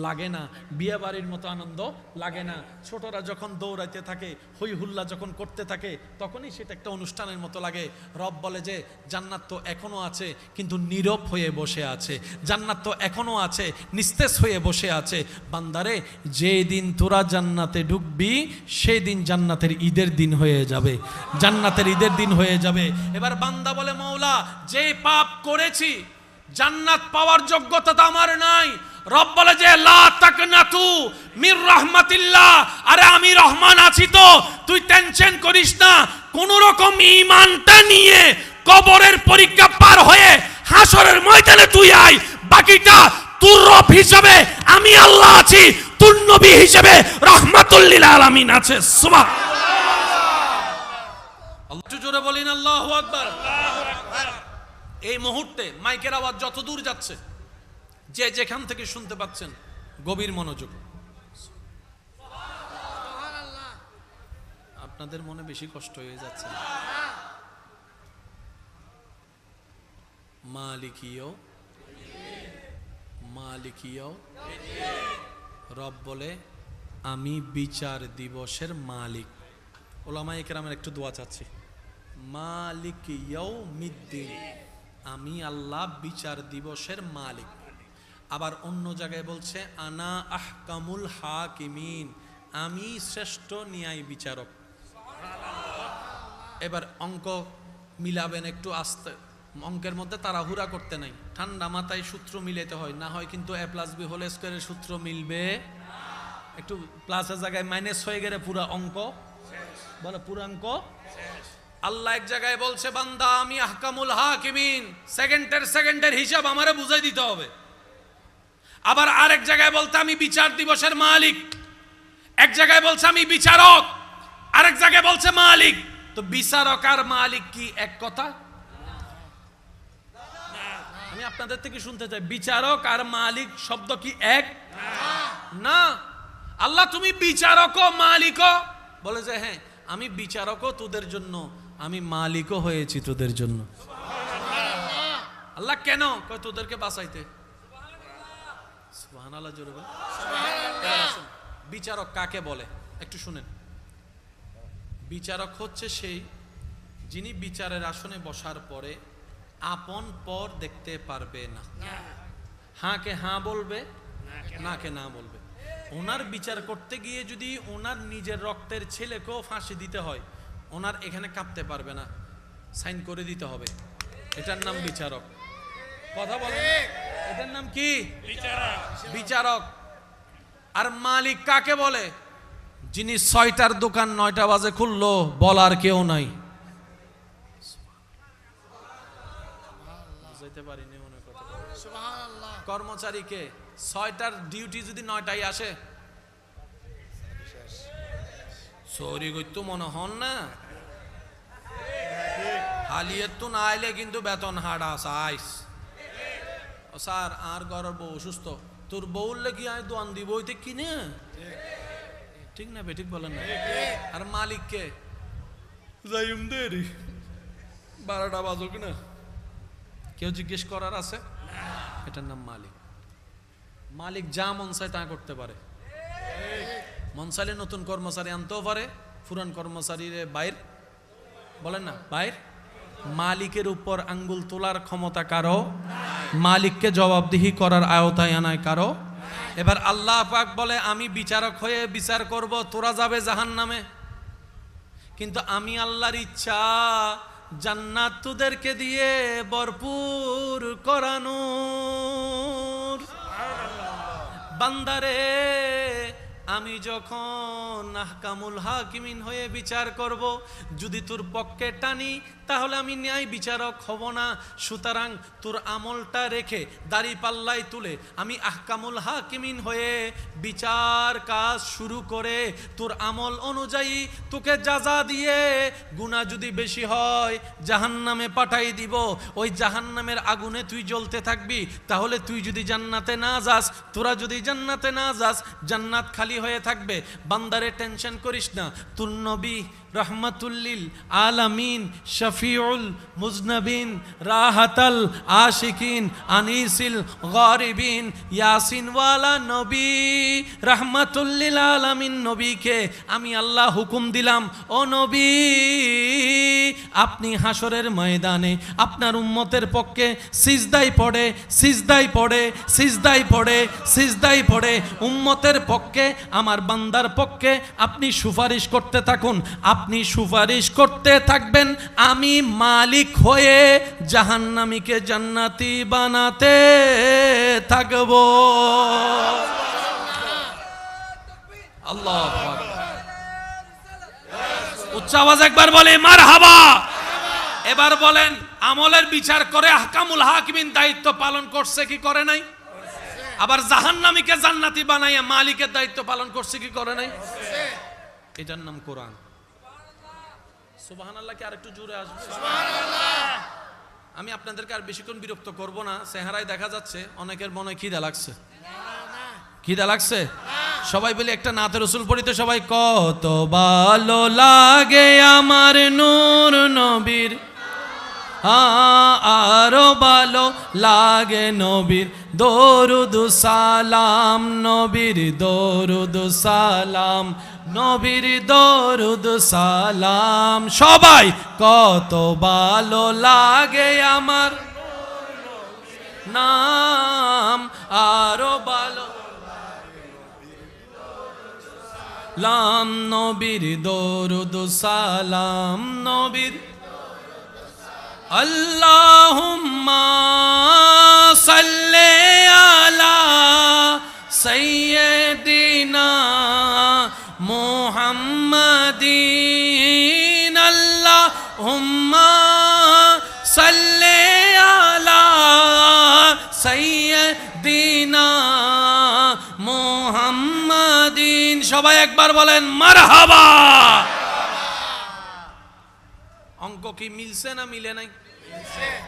লাগে না, বিয়ে বাড়ির মতো আনন্দ লাগে না। ছোটরা যখন দৌড়াইতে থাকে, হই হুল্লা যখন করতে থাকে, তখনই সেটা একটা অনুষ্ঠানের মতো লাগে। রব বলে যে জান্নাত তো এখনো আছে, কিন্তু নীরব হয়ে বসে আছে, জান্নাত তো এখনো আছে, নিস্তেজ হয়ে বসে আছে। বান্দারে, যেই দিন তোরা জান্নাতে ঢুকবি, সেই দিন জান্নাতের ঈদের দিন হয়ে যাবে, জান্নাতের ঈদের দিন হয়ে যাবে। এবার বান্দা বলে মওলা, যে পাপ করেছি জান্নাত পাওয়ার যোগ্যতা তো আমার নাই। রব বলে যে লা তাকনাতু মির রাহমাতিল্লাহ, আরে আমি রহমান আছি তো, তুই টেনশন করিস না। কোন রকম ঈমানটা নিয়ে কবরের পরীক্ষা পার হয়ে হাসরের ময়দানে তুই আয়, বাকিটা তোর রব হিসাবে আমি আল্লাহ আছি, তোর নবী হিসাবে রাহমাতুল লিল আলামিন আছে। সুবহানাল্লাহ, একটু জোরে বলেন আল্লাহু আকবার। এই মুহূর্তে মাইকের আওয়াজ যত দূর যাচ্ছে, যে যেখান থেকে শুনতে পাচ্ছেন, গভীর মনোযোগ। আপনাদের মনে বেশি কষ্ট হয়ে যাচ্ছে। মালিকিও মালিকিও, রব বলে আমি বিচার দিবসের মালিক। ওলামায়ে কেরামের একটু দোয়া চাচ্ছি। মালিক ইয়াউমিদ্দিন, আমি আল্লাহ বিচার দিবসের মালিক। আবার অন্য জায়গায় বলছে আনা আহকামুল হাকিমিন, আমি শ্রেষ্ঠ ন্যায় বিচারক। এবার অঙ্ক মিলাবেন একটু আস্তে, অঙ্কের মধ্যে তাড়াহুড়া করতে নাই, ঠান্ডা মাথায় সূত্র মিলাতে হয়, না হয় কিন্তু a+b হোল স্কয়ারের সূত্র মিলবে। একটু প্লাসের জায়গায় মাইনাস হয়ে গেলে পুরো অঙ্ক বলে, পুরো অঙ্ক। আল্লাহ এক জায়গায় বলছে বান্দা আমি আহকামুল হাকিমিন, সেকেন্ডের হিসাব আমারে বুঝাই দিতে হবে। আবার আরেক জায়গায় বলতে আমি বিচার দিবসের মালিক, এক জায়গায় বলছে আমি বিচারক, আরেক জায়গায় বলছে মালিক। তো বিচারক আর মালিক কি এক কথা? আমি আপনাদের থেকে শুনতে চাই, বিচারক আর মালিক শব্দ কি এক? না। আল্লাহ তুমি বিচারকও মালিকও? বলে যে হ্যাঁ, আমি বিচারকও তোদের জন্য, আমি মালিকও হয়েছি তোদের জন্য। আল্লাহ কেন? কয় তোদেরকে বাঁচাইতে। সুবহানাল্লাহ জোরে বল। বিচারক কাকে বলে একটু শুনেন। বিচারক হচ্ছে সেই যিনি বিচারের আসনে বসার পরে আপন পর দেখতে পারবে না, হ্যাঁ কে হ্যাঁ বলবে, না কে না বলবে। ওনার বিচার করতে গিয়ে যদি ওনার নিজের রক্তের ছেলেকেও ফাঁসি দিতে হয়, ওনার এখানে কাঁপতে পারবে না, সাইন করে দিতে হবে। এটার নাম বিচারক। কথা বলে, এটার নাম কি? বিচারক। আর মালিক কাকে বলে? যিনি 6টার দোকান 9টা বাজে খুললো, বলার কেউ নাই। বুঝাইতে পারিনি মনে কথা। কর্মচারীকে 6টার ডিউটি যদি 9টায় আসে, সরি করতো মনে হন না, হালিয়ে তো না আইলে কিন্তু বেতন হাড়া সাইস। স্যার আর ঘরের বউ অসুস্থ, তোর বউলে কি আমি দোয়ান দিব ওইতে কিনে? ঠিক না বেঠিক বলেন না? আর মালিককে যাইম দেরি 12টা বাজুক না, কেউ জিজ্ঞেস করার আছে? এটার নাম মালিক। মালিক যা মন চায় তা করতে পারে। মন চাইলে নতুন কর্মচারী আনতেও পারে, পুরান কর্মচারীর বাইর বলেন না বাইর। মালিকের উপর আঙ্গুল তোলার ক্ষমতা কারো, মালিককে জবাবদিহি করার আওতায় আনায় কারো। এবার আল্লাহ পাক বলে আমি বিচারক হয়ে বিচার করব, তোরা যাবে জাহান্নামে, কিন্তু আমি আল্লাহর ইচ্ছা জান্নাত তোদেরকে দিয়ে ভরপুর করানোর। বান্দারে আমি যখন আহকামুল হাকিমিন হয়ে বিচার করব, যদি তোর পক্ষে টানি তাহলে আমি ন্যায় বিচারক হব না। সুতরাং তোর আমলটা রেখে দাড়ি পাল্লাই তুলে আমি আহকামুল হাকিমিন হয়ে বিচার কাজ শুরু করে তোর আমল অনুযায়ী তোকে যাজা দিয়ে, গুনাহ যদি বেশি হয় জাহান্নামে পাঠাই দিব। ওই জাহান্নামের আগুনে তুই জ্বলতে থাকবি। তাহলে তুই যদি জান্নাতে না যাস, তোরা যদি জান্নাতে না যাস, জান্নাত খালি হয়ে থাকবে। বান্দারে টেনশন করিস না, তোর নবী রহমাতুল্লিল আলামিন, শফিউল মুজনবিন, রাহাতাল আশিকিন, আনিসিল গারিবিন, ইয়াসিনওয়ালা নবী রহমাতুল্লিল আলামিন নবীকে আমি আল্লাহ হুকুম দিলাম, ও নবী আপনি হাসরের ময়দানে আপনার উম্মতের পক্ষে সিজদায় পড়ে সিজদায় পড়ে সিজদায় পড়ে সিজদায় পড়ে উম্মতের পক্ষে, আমার বান্দার পক্ষে আপনি সুপারিশ করতে থাকুন। আপনি সুপারিশ করতে থাকবেন, আমি মালিক হয়ে জাহান্নামীকে জান্নাতি বানাতে থাকব। আল্লাহু আকবার। উচ্চ আওয়াজ একবার বলে মারহাবা। এবার বলেন আমলের বিচার করে আহকামুল হাকিমিন দায়িত্ব পালন করছে কি করে নাই? আবার জাহান্নামীকে জান্নাতি বানাইয়া মালিকের দায়িত্ব পালন করছে কি করে নাই? এটার নাম কোরআন। সুবহানাল্লাহ কি আরেকটু জোরে আসবে? সুবহানাল্লাহ। আমি আপনাদেরকে আর বেশিক্ষণ বিরক্ত করব না। চেহারায় দেখা যাচ্ছে অনেকের মনে খিদা লাগছে। খিদা লাগছে? সবাই বলে একটা নাতে রসুল পড়িতে সবাই। কত ভালো লাগে আমার নূর নবীর, আরো ভালো লাগে নবীর দরুদ সালাম, নবীর দরুদ সালাম, নবীর দরুদ সালাম। সবাই কত ভালো লাগে আমার নাম, আরো ভালো লাম, নবীর দরুদ সালাম, নবীর। আল্লাহুম্মা সাল্লি আলা সাইয়্যিদিনা মুহাম্মাদিন, আল্লাহুম্মা সাল্লি আলা সাইয়্যিদিনা মুহাম্মাদিন। সবাই একবার বলেন মারহাবা। অঙ্ক কি মিলছে না মিলে নাই?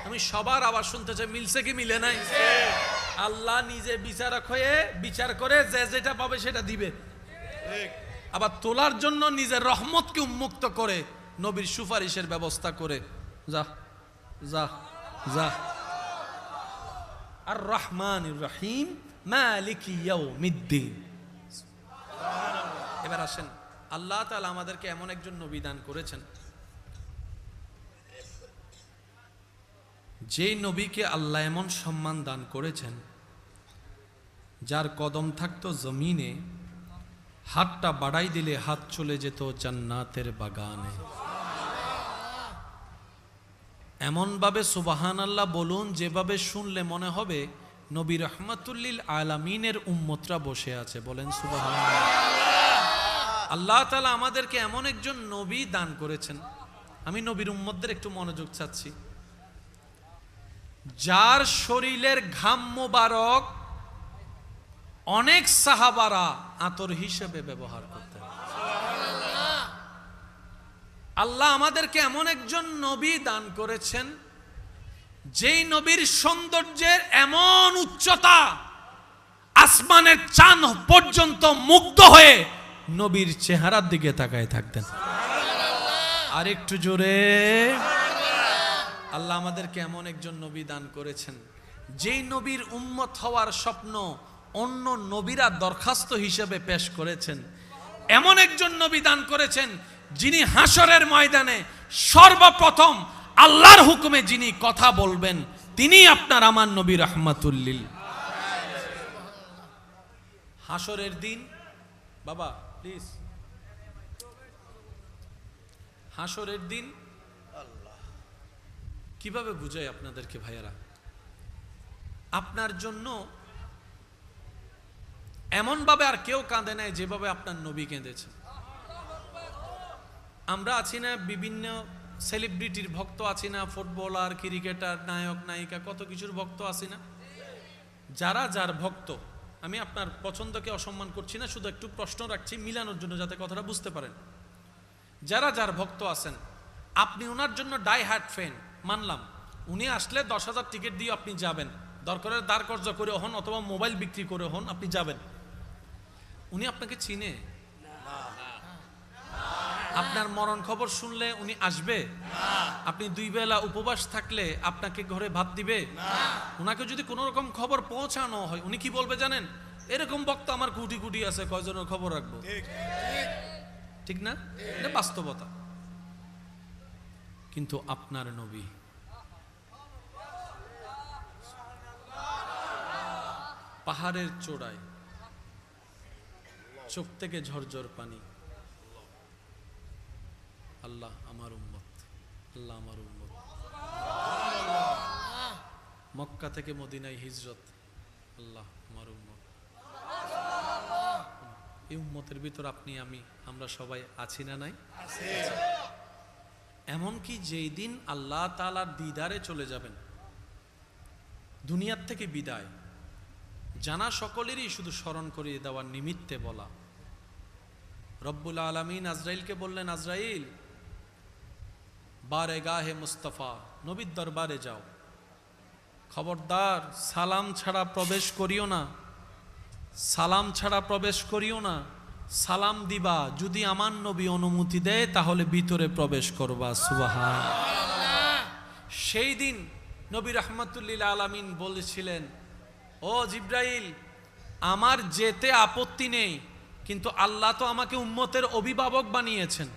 আমি সবার আবার শুনতে চাই, মিলছে কি মিলে নাই? আল্লাহ নিজে বিচারক হয়ে বিচার করে যে যেটা পাবে সেটা দিবে। আবার তোলার জন্য নিজের রহমতকে উন্মুক্ত করে নবীর সুপারিশের ব্যবস্থা করে, যা যা যা। আর রহমানির রহিম মালিকি ইয়াউমিদ্দিন। এবার আসেন, আল্লাহ তাআলা আমাদেরকে এমন একজন নবী দান করেছেন, যেই নবীকে আল্লাহ এমন সম্মান দান করেছেন, যার কদম থাকতো জমিনে, হাতটা বাড়াই দিলে হাত চলে যেত জান্নাতের বাগানে। এমন ভাবে সুবহানাল্লাহ বলুন যেভাবে শুনলে মনে হবে নবী রাহমাতুল্লিল আলামিনের উম্মতরা বসে আছে। বলেন সুবহানাল্লাহ। আল্লাহ তাআলা আমাদেরকে এমন একজন নবী দান করেছেন, আমি নবীর উম্মতদের একটু মনোযোগ চাচ্ছি, যার শরীরের ঘাম মোবারক অনেক সাহাবারা আতর হিসেবে ব্যবহার করতেন। আল্লাহ আমাদেরকে এমন একজন নবী দান করেছেন, যেই নবীর সৌন্দর্যের এমন উচ্চতা, আসমানের চাঁদ পর্যন্ত মুগ্ধ হয়ে নবীর চেহারার দিকে তাকায় থাকতেন। আর একটু জোরে। আল্লাহ আমাদেরকে এমন একজন নবী দান করেছেন, যেই নবীর উম্মত হওয়ার স্বপ্ন অন্য নবীরা দরখাস্ত হিসেবে পেশ করেছেন। এমন একজন নবী দান করেছেন, যিনি হাসরের ময়দানে সর্বপ্রথম আল্লাহর হুকুমে যিনি কথা বলবেন, তিনি আপনার আমার নবী রাহমাতুল্লিল। হাসরের দিন, বাবা প্লিজ, হাসরের দিন কিভাবে বুঝাই আপনাদেরকে ভাইয়েরা, আপনার জন্য এমন ভাবে আর কেউ কাঁদে নাই যেভাবে আপনার নবী কেঁদেছেন। আমরা আছি না বিভিন্ন সেলিব্রিটির ভক্ত আছি না, ফুটবলার, ক্রিকেটার, নায়ক নায়িকা, কত কিছুর ভক্ত আছি না। যারা যার ভক্ত, আমি আপনার পছন্দকে অসম্মান করছি না, শুধু একটু প্রশ্ন রাখছি মিলানোর জন্য, যাতে কথাটা বুঝতে পারেন। যারা যার ভক্ত আছেন, আপনি ওনার জন্য ডাই হার্ট ফ্যান, মানলাম। উনি আসলে 10,000 টিকিট দিয়ে আপনি যাবেন, দরকারের দাঁড় কর্জ করে হন অথবা মোবাইল বিক্রি করে হন, আপনি যাবেন। উনি আপনাকে চিনে? আপনার মরণ খবর শুনলে উনি আসবে? আপনি 2 বেলা উপবাস থাকলে আপনাকে ঘরে ভাত দিবে? উনাকে যদি কোনো রকম খবর পৌঁছানো হয়, উনি কি বলবে জানেন? এরকম বক্ত আমার কোটি কোটি আছে, কয়জনের খবর রাখবো? ঠিক না? এটা বাস্তবতা। কিন্তু আপনার নবী পাহাড়ের চূড়ায়, চোখ থেকে ঝরঝর পানি, আল্লাহ আমার উম্মত, আল্লাহ আমার উম্মত। মক্কা থেকে মদিনায় হিজরত, আল্লাহ আমার উম্মত। এই উম্মতের ভিতর আপনি আমি আমরা সবাই আছি না নাই? এমনকি যেই দিন আল্লাহ তাআলার দিদারে চলে যাবেন, দুনিয়ার থেকে বিদায় জানা সকলেরই শুধু স্মরণ করিয়ে দেওয়ার নিমিত্তে বলা, রব্বুল আলামিন আজরাইলকে বললেন, আজরাইল বারেগাহে মুস্তাফা, নবীর দরবারে যাও, খবরদার সালাম ছাড়া প্রবেশ করিও না, সালাম ছাড়া প্রবেশ করিও না। সালাম দিবা, যদি আমার নবী অনুমতি দেয় তাহলে ভিতরে প্রবেশ করবা। সুবহানাল্লাহ। সেই দিন নবী রাহমাতুল্লিল আলামিন বলেছিলেন, ও জিব্রাইল, আমার যেতে আপত্তি নেই, কিন্তু আল্লাহ তো আমাকে উম্মতের অভিভাবক বানিয়েছেন,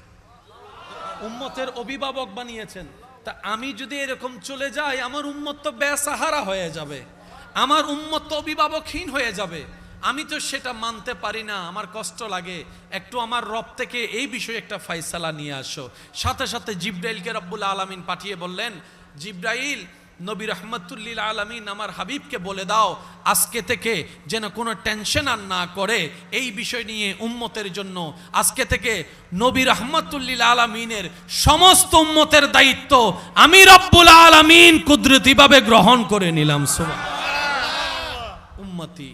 উম্মতের অভিভাবক বানিয়েছেন। তা আমি যদি এরকম চলে যাই, আমার উম্মত তো বেসাহারা হয়ে যাবে, আমার উম্মত তো অভিভাবকহীন হয়ে যাবে। আমি তো সেটা মানতে পারি না, আমার কষ্ট লাগে। একটু আমার রব থেকে এই বিষয়ে একটা ফায়সালা নিয়ে আসো। সাথে সাথে জিব্রাইলকে রব্বুল আলামিন পাঠিয়ে বললেন, জিব্রাইল, নবী রাহমাতুল্লিল আলামিন আমার হাবিবকে বলে দাও, আজকে থেকে যেন কোনো টেনশন আর না করে এই বিষয় নিয়ে উম্মতের জন্য। আজকে থেকে নবী রাহমাতুল্লিল আলামিনের সমস্ত উম্মতের দায়িত্ব আমি রব্বুল আলামিন কুদরতিভাবে গ্রহণ করে নিলাম। সুবহানাল্লাহ। উম্মতি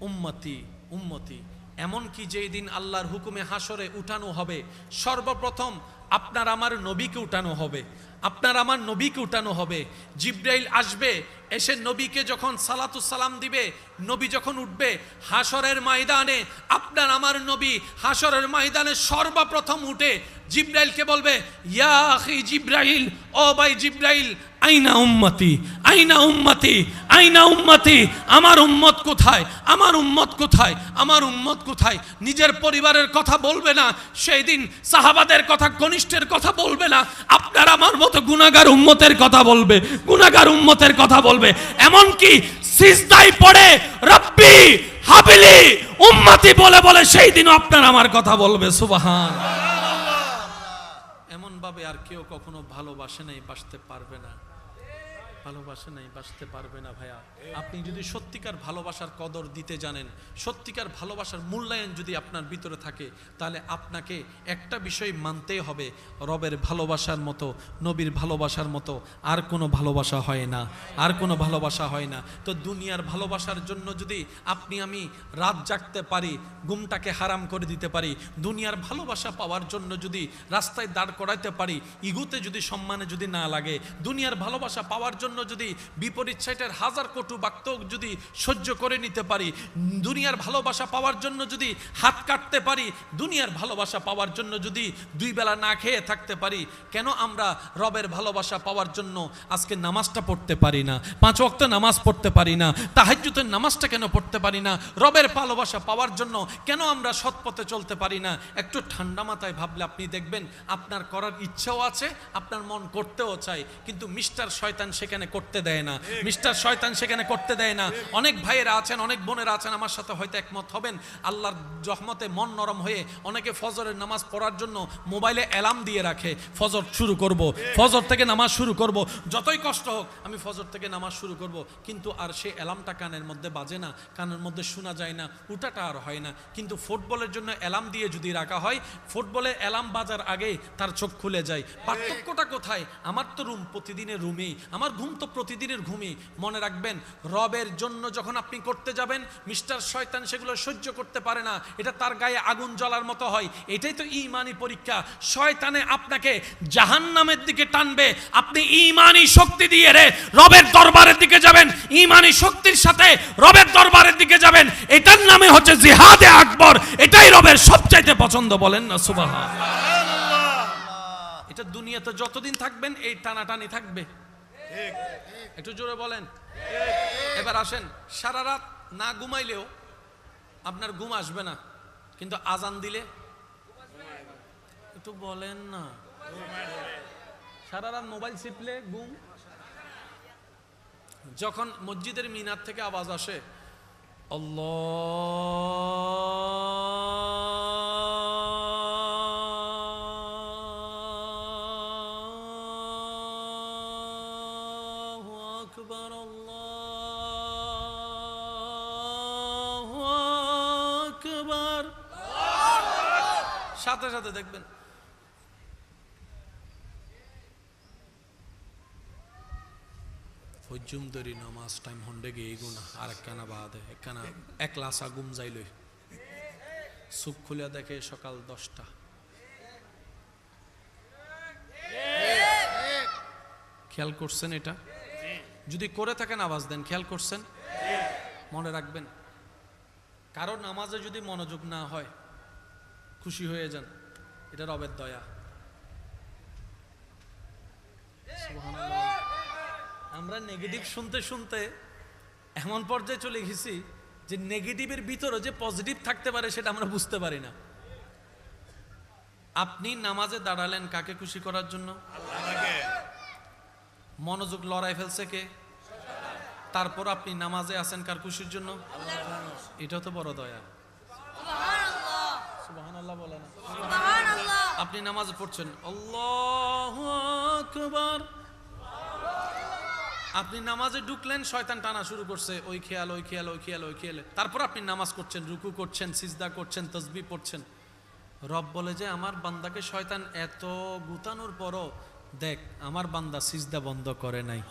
উম্মতি উম্মতি, এমনকি যেই দিন আল্লাহর হুকুমে হাসরে উঠানো হবে, সর্বপ্রথম আপনার আমার নবীকে উঠানো হবে, আপনার আমার নবীকে উঠানো হবে। জিব্রাইল আসবে, এসে নবীকে যখন সালাতু সালাম দিবে, নবী যখন উঠবে হাসরের ময়দানে, আপনার আমার নবী হাসরের ময়দানে সর্বপ্রথম উঠে জিব্রাইলকে বলবে, ইয়া আখি জিব্রাইল, ও ভাই জিব্রাইল, আইনা উম্মতি, আইনা উম্মতি, আইনা উম্মতি, আমার উম্মত কোথায়, আমার উম্মত কোথায়, আমার উম্মত কোথায়। নিজের পরিবারের কথা বলবে না সেই দিন, সাহাবাদের কথা, ঘনিষ্ঠের কথা বলবে না, আপনার আমার মতো গুনাহগার উম্মতের কথা বলবে, গুনাহগার উম্মতের কথা বলবে। এমনকি সিজদায় পড়ে রব্বি হাবিলি উম্মতি বলে বলে সেই দিনও আপনার আমার কথা বলবে। সুবহান। এমন ভাবে আর কেউ কখনো ভালোবাসে নাই, বাসতে পারবে না, ভালোবাসে নাই, বাসতে পারবে না। ভাইয়া, আপনি যদি সত্যিকার ভালোবাসার কদর দিতে জানেন, সত্যিকার ভালোবাসার মূল্যায়ন যদি আপনার ভিতরে থাকে, তাহলে আপনাকে একটা বিষয় মানতেই হবে, রবের ভালোবাসার মতো, নবীর ভালোবাসার মতো আর কোনো ভালোবাসা হয় না, আর কোনো ভালোবাসা হয় না। তো দুনিয়ার ভালোবাসার জন্য যদি আপনি আমি রাত জাগতে পারি, ঘুমটাকে হারাম করে দিতে পারি, দুনিয়ার ভালোবাসা পাওয়ার জন্য যদি রাস্তায় দাঁড় করাইতে পারি, ইগুতে যদি সম্মানে যদি না লাগে, দুনিয়ার ভালোবাসা পাওয়ার জন্য যদি বিপরীত সাইটের হাজার কটু বাক্য যদি সহ্য করে নিতে পারি, দুনিয়ার ভালোবাসা পাওয়ার জন্য যদি হাত কাটতে পারি, দুনিয়ার ভালোবাসা পাওয়ার জন্য যদি দুই বেলা না খেয়ে থাকতে পারি, কেন আমরা রবের ভালোবাসা পাওয়ার জন্য আজকে নামাজটা পড়তে পারি না, 5 ওয়াক্ত নামাজ পড়তে পারি না, তাহাজ্জুদের নামাজটা কেন পড়তে পারি না? রবের ভালোবাসা পাওয়ার জন্য কেন আমরা সৎ পথে চলতে পারি না? একটু ঠান্ডা মাথায় ভাবলে আপনি দেখবেন আপনার করার ইচ্ছাও আছে, আপনার মন করতেও চায়, কিন্তু মিস্টার শয়তান সেখানে করতে দেয় না, মিস্টার শয়তান সেখানে করতে দেয় না। অনেক ভাইয়েরা আছেন, অনেক বোনেরা আছেন, আমার সাথে হয়তো একমত হবেন, আল্লাহর রহমতে মন নরম হয়ে অনেকে ফজরের নামাজ পড়ার জন্য মোবাইলে অ্যালার্ম দিয়ে রাখে, ফজর শুরু করব, ফজর থেকে নামাজ শুরু করব, যতই কষ্ট হোক আমি ফজর থেকে নামাজ শুরু করব, কিন্তু আর সে অ্যালার্মটা কানের মধ্যে বাজে না, কানের মধ্যে শোনা যায় না, উঠাটা আর হয় না। কিন্তু ফুটবলের জন্য অ্যালার্ম দিয়ে যদি রাখা হয়, ফুটবলে অ্যালার্ম বাজার আগেই তার চোখ খুলে যায়। পার্থক্যটা কোথায়? আমার তো রুম প্রতিদিনের রুমেই, আমার ঘুম তো প্রতিদিনের ঘুমই। মনে রাখবেন, রবের জন্য যখন আপনি করতে যাবেন, মিস্টার শয়তান সেগুলো সহ্য করতে পারে না, এটা তার গায়ে আগুন জ্বলার মতো হয়। এটাই তো ঈমানি পরীক্ষা। শয়তানে আপনাকে জাহান্নামের দিকে টানবে, আপনি ঈমানি শক্তি দিয়ে রে রবের দরবারের দিকে যাবেন, ঈমানি শক্তির সাথে রবের দরবারের দিকে যাবেন। এটার নামে হচ্ছে জিহাদে আকবর, এটাই রবের সবচাইতে পছন্দ। বলেন না সুবহানাল্লাহ। এটা দুনিয়াতে যতদিন থাকবেন এই টানাটানি থাকবে। একটু জোরে বলেন। এবার আসেন, সারা রাত না ঘুমাইলেও আপনার ঘুম আসবে না, কিন্তু আজান দিলে একটু বলেন না, সারা রাত মোবাইল চিপলে ঘুম। যখন মসজিদের মিনার থেকে আওয়াজ আসে আল্লাহু আকবার, আল্লাহু আকবার, সাথে সাথে দেখবেন ফজুমদরি নামাজ টাইম হন্ডে গিয়ে গুনা আর একখানা বাদে একখানা এক লাসা গুম যাইল, চোখ খুলে দেখে সকাল 10টা। খেয়াল করছেন এটা? যদি করে থাকেন আওয়াজ দেন। খেয়াল করছেন? মনে রাখবেন, কারো নামাজে যদি মনোযোগ না হয় খুশি হয়ে যান, এটা রবের দয়া। সুবহানাল্লাহ। আমরা নেগেটিভ শুনতে শুনতে এমন পর্যায়ে চলে গেছি যে নেগেটিভের ভিতরে যে পজিটিভ থাকতে পারে সেটা আমরা বুঝতে পারি না। আপনি নামাজে দাঁড়ালেন কাকে খুশি করার জন্য? আল্লাহকে। মনোযোগ লড়াই ফেলছে কে? তারপর আপনি নামাজে আছেন কার খুশির জন্য? আল্লাহ। এটা তো বড় দয়া। সুবহানাল্লাহ। সুবহানাল্লাহ বলেন। সুবহানাল্লাহ। আপনি নামাজ পড়ছেন, আল্লাহু আকবার, আপনি নামাজে ঢুকলেন, শয়তান টানা শুরু করছে, ওই খেয়াল, ওই খেয়াল, ওই খেয়াল, ওই খেয়াল। তারপর আপনি নামাজ করছেন, রুকু করছেন, সিজদা করছেন, তাসবিহ পড়ছেন। রব বলে যে আমার বান্দাকে শয়তান এত গুতানোর পরও দেখ আমার বান্দা সিজদা বন্ধ করে নাই,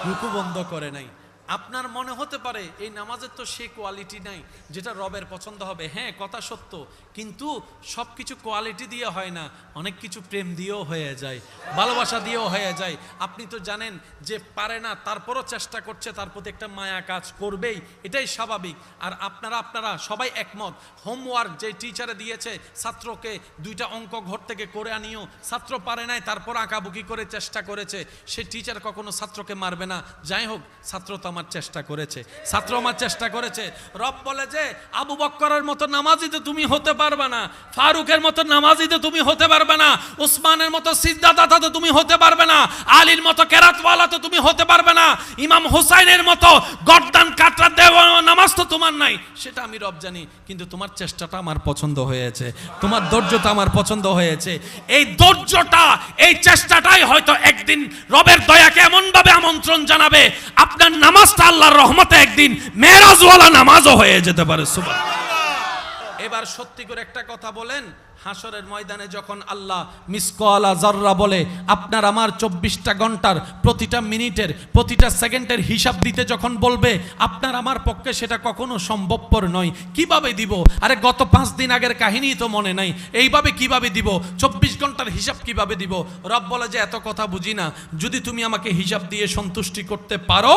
রুকু বন্ধ করে নাই, আপনার মনে হতে পারে এই নামাজের তো সে কোয়ালিটি নাই যেটা রবের পছন্দ হবে। হ্যাঁ, কথা সত্য, কিন্তু সব কিছু কোয়ালিটি দিয়ে হয় না, অনেক কিছু প্রেম দিয়েও হয়ে যায়, ভালোবাসা দিয়েও হয়ে যায়। আপনি তো জানেন যে পারে না, তারপরও চেষ্টা করছে, তার প্রতি একটা মায়া কাজ করবেই, এটাই স্বাভাবিক। আর আপনারা সবাই একমত, হোমওয়ার্ক যে টিচারে দিয়েছে ছাত্রকে 2টা অঙ্ক ঘর থেকে করে আনিও, ছাত্র পারে নাই, তারপর আঁকাবুকি করে চেষ্টা করেছে, সে টিচার কখনো ছাত্রকে মারবে না। যাই হোক, ছাত্র তো আমার চেষ্টা করেছে, ছাত্র আমার চেষ্টা করেছে। রব বলে যে আবু বকরের মতো নামাজি তো তুমি হতে পারবে না, ফারুকের মতো নামাজি তো তুমি হতে পারবে না, উসমানের মতো সিজদাদাতা তো তুমি হতে পারবে না, আলীর মতো কেরাতওয়ালা তো তুমি হতে পারবে না, ইমাম হুসাইনের মতো গর্দান কাটরা দেওয়া নামাজ তো তোমার নাই। সেটা আমি রব জানি, কিন্তু তোমার চেষ্টাটা আমার পছন্দ হয়েছে, তোমার ধৈর্যটা আমার পছন্দ হয়েছে। এই ধৈর্যটা, এই চেষ্টাটাই হয়তো একদিন রবের দয়াকে এমন ভাবে আমন্ত্রণ জানাবে, আপনার নামাজটা আল্লাহর রহমতে একদিন মেরাজওয়ালা নামাজও হয়ে যেতে পারে। সুবহানাল্লাহ। এবার সত্যি করে একটা কথা বলেন, হাসরের ময়দানে যখন আল্লাহ মিসকালা যাররা বলে, আপনার আমার 24টা ঘন্টার প্রতিটা মিনিটের প্রতিটা সেকেন্ডের হিসাব দিতে যখন বলবে, আপনার আমার পক্ষে সেটা কখনো সম্ভবপর নয়। কিভাবে দিব? আরে গত 5 দিন আগের কাহিনী তো মনে নাই, এইভাবে কিভাবে দিব? 24 ঘন্টার হিসাব কিভাবে দিব? রব বলে যে এত কথা বুঝি না, যদি তুমি আমাকে হিসাব দিয়ে সন্তুষ্টি করতে পারো,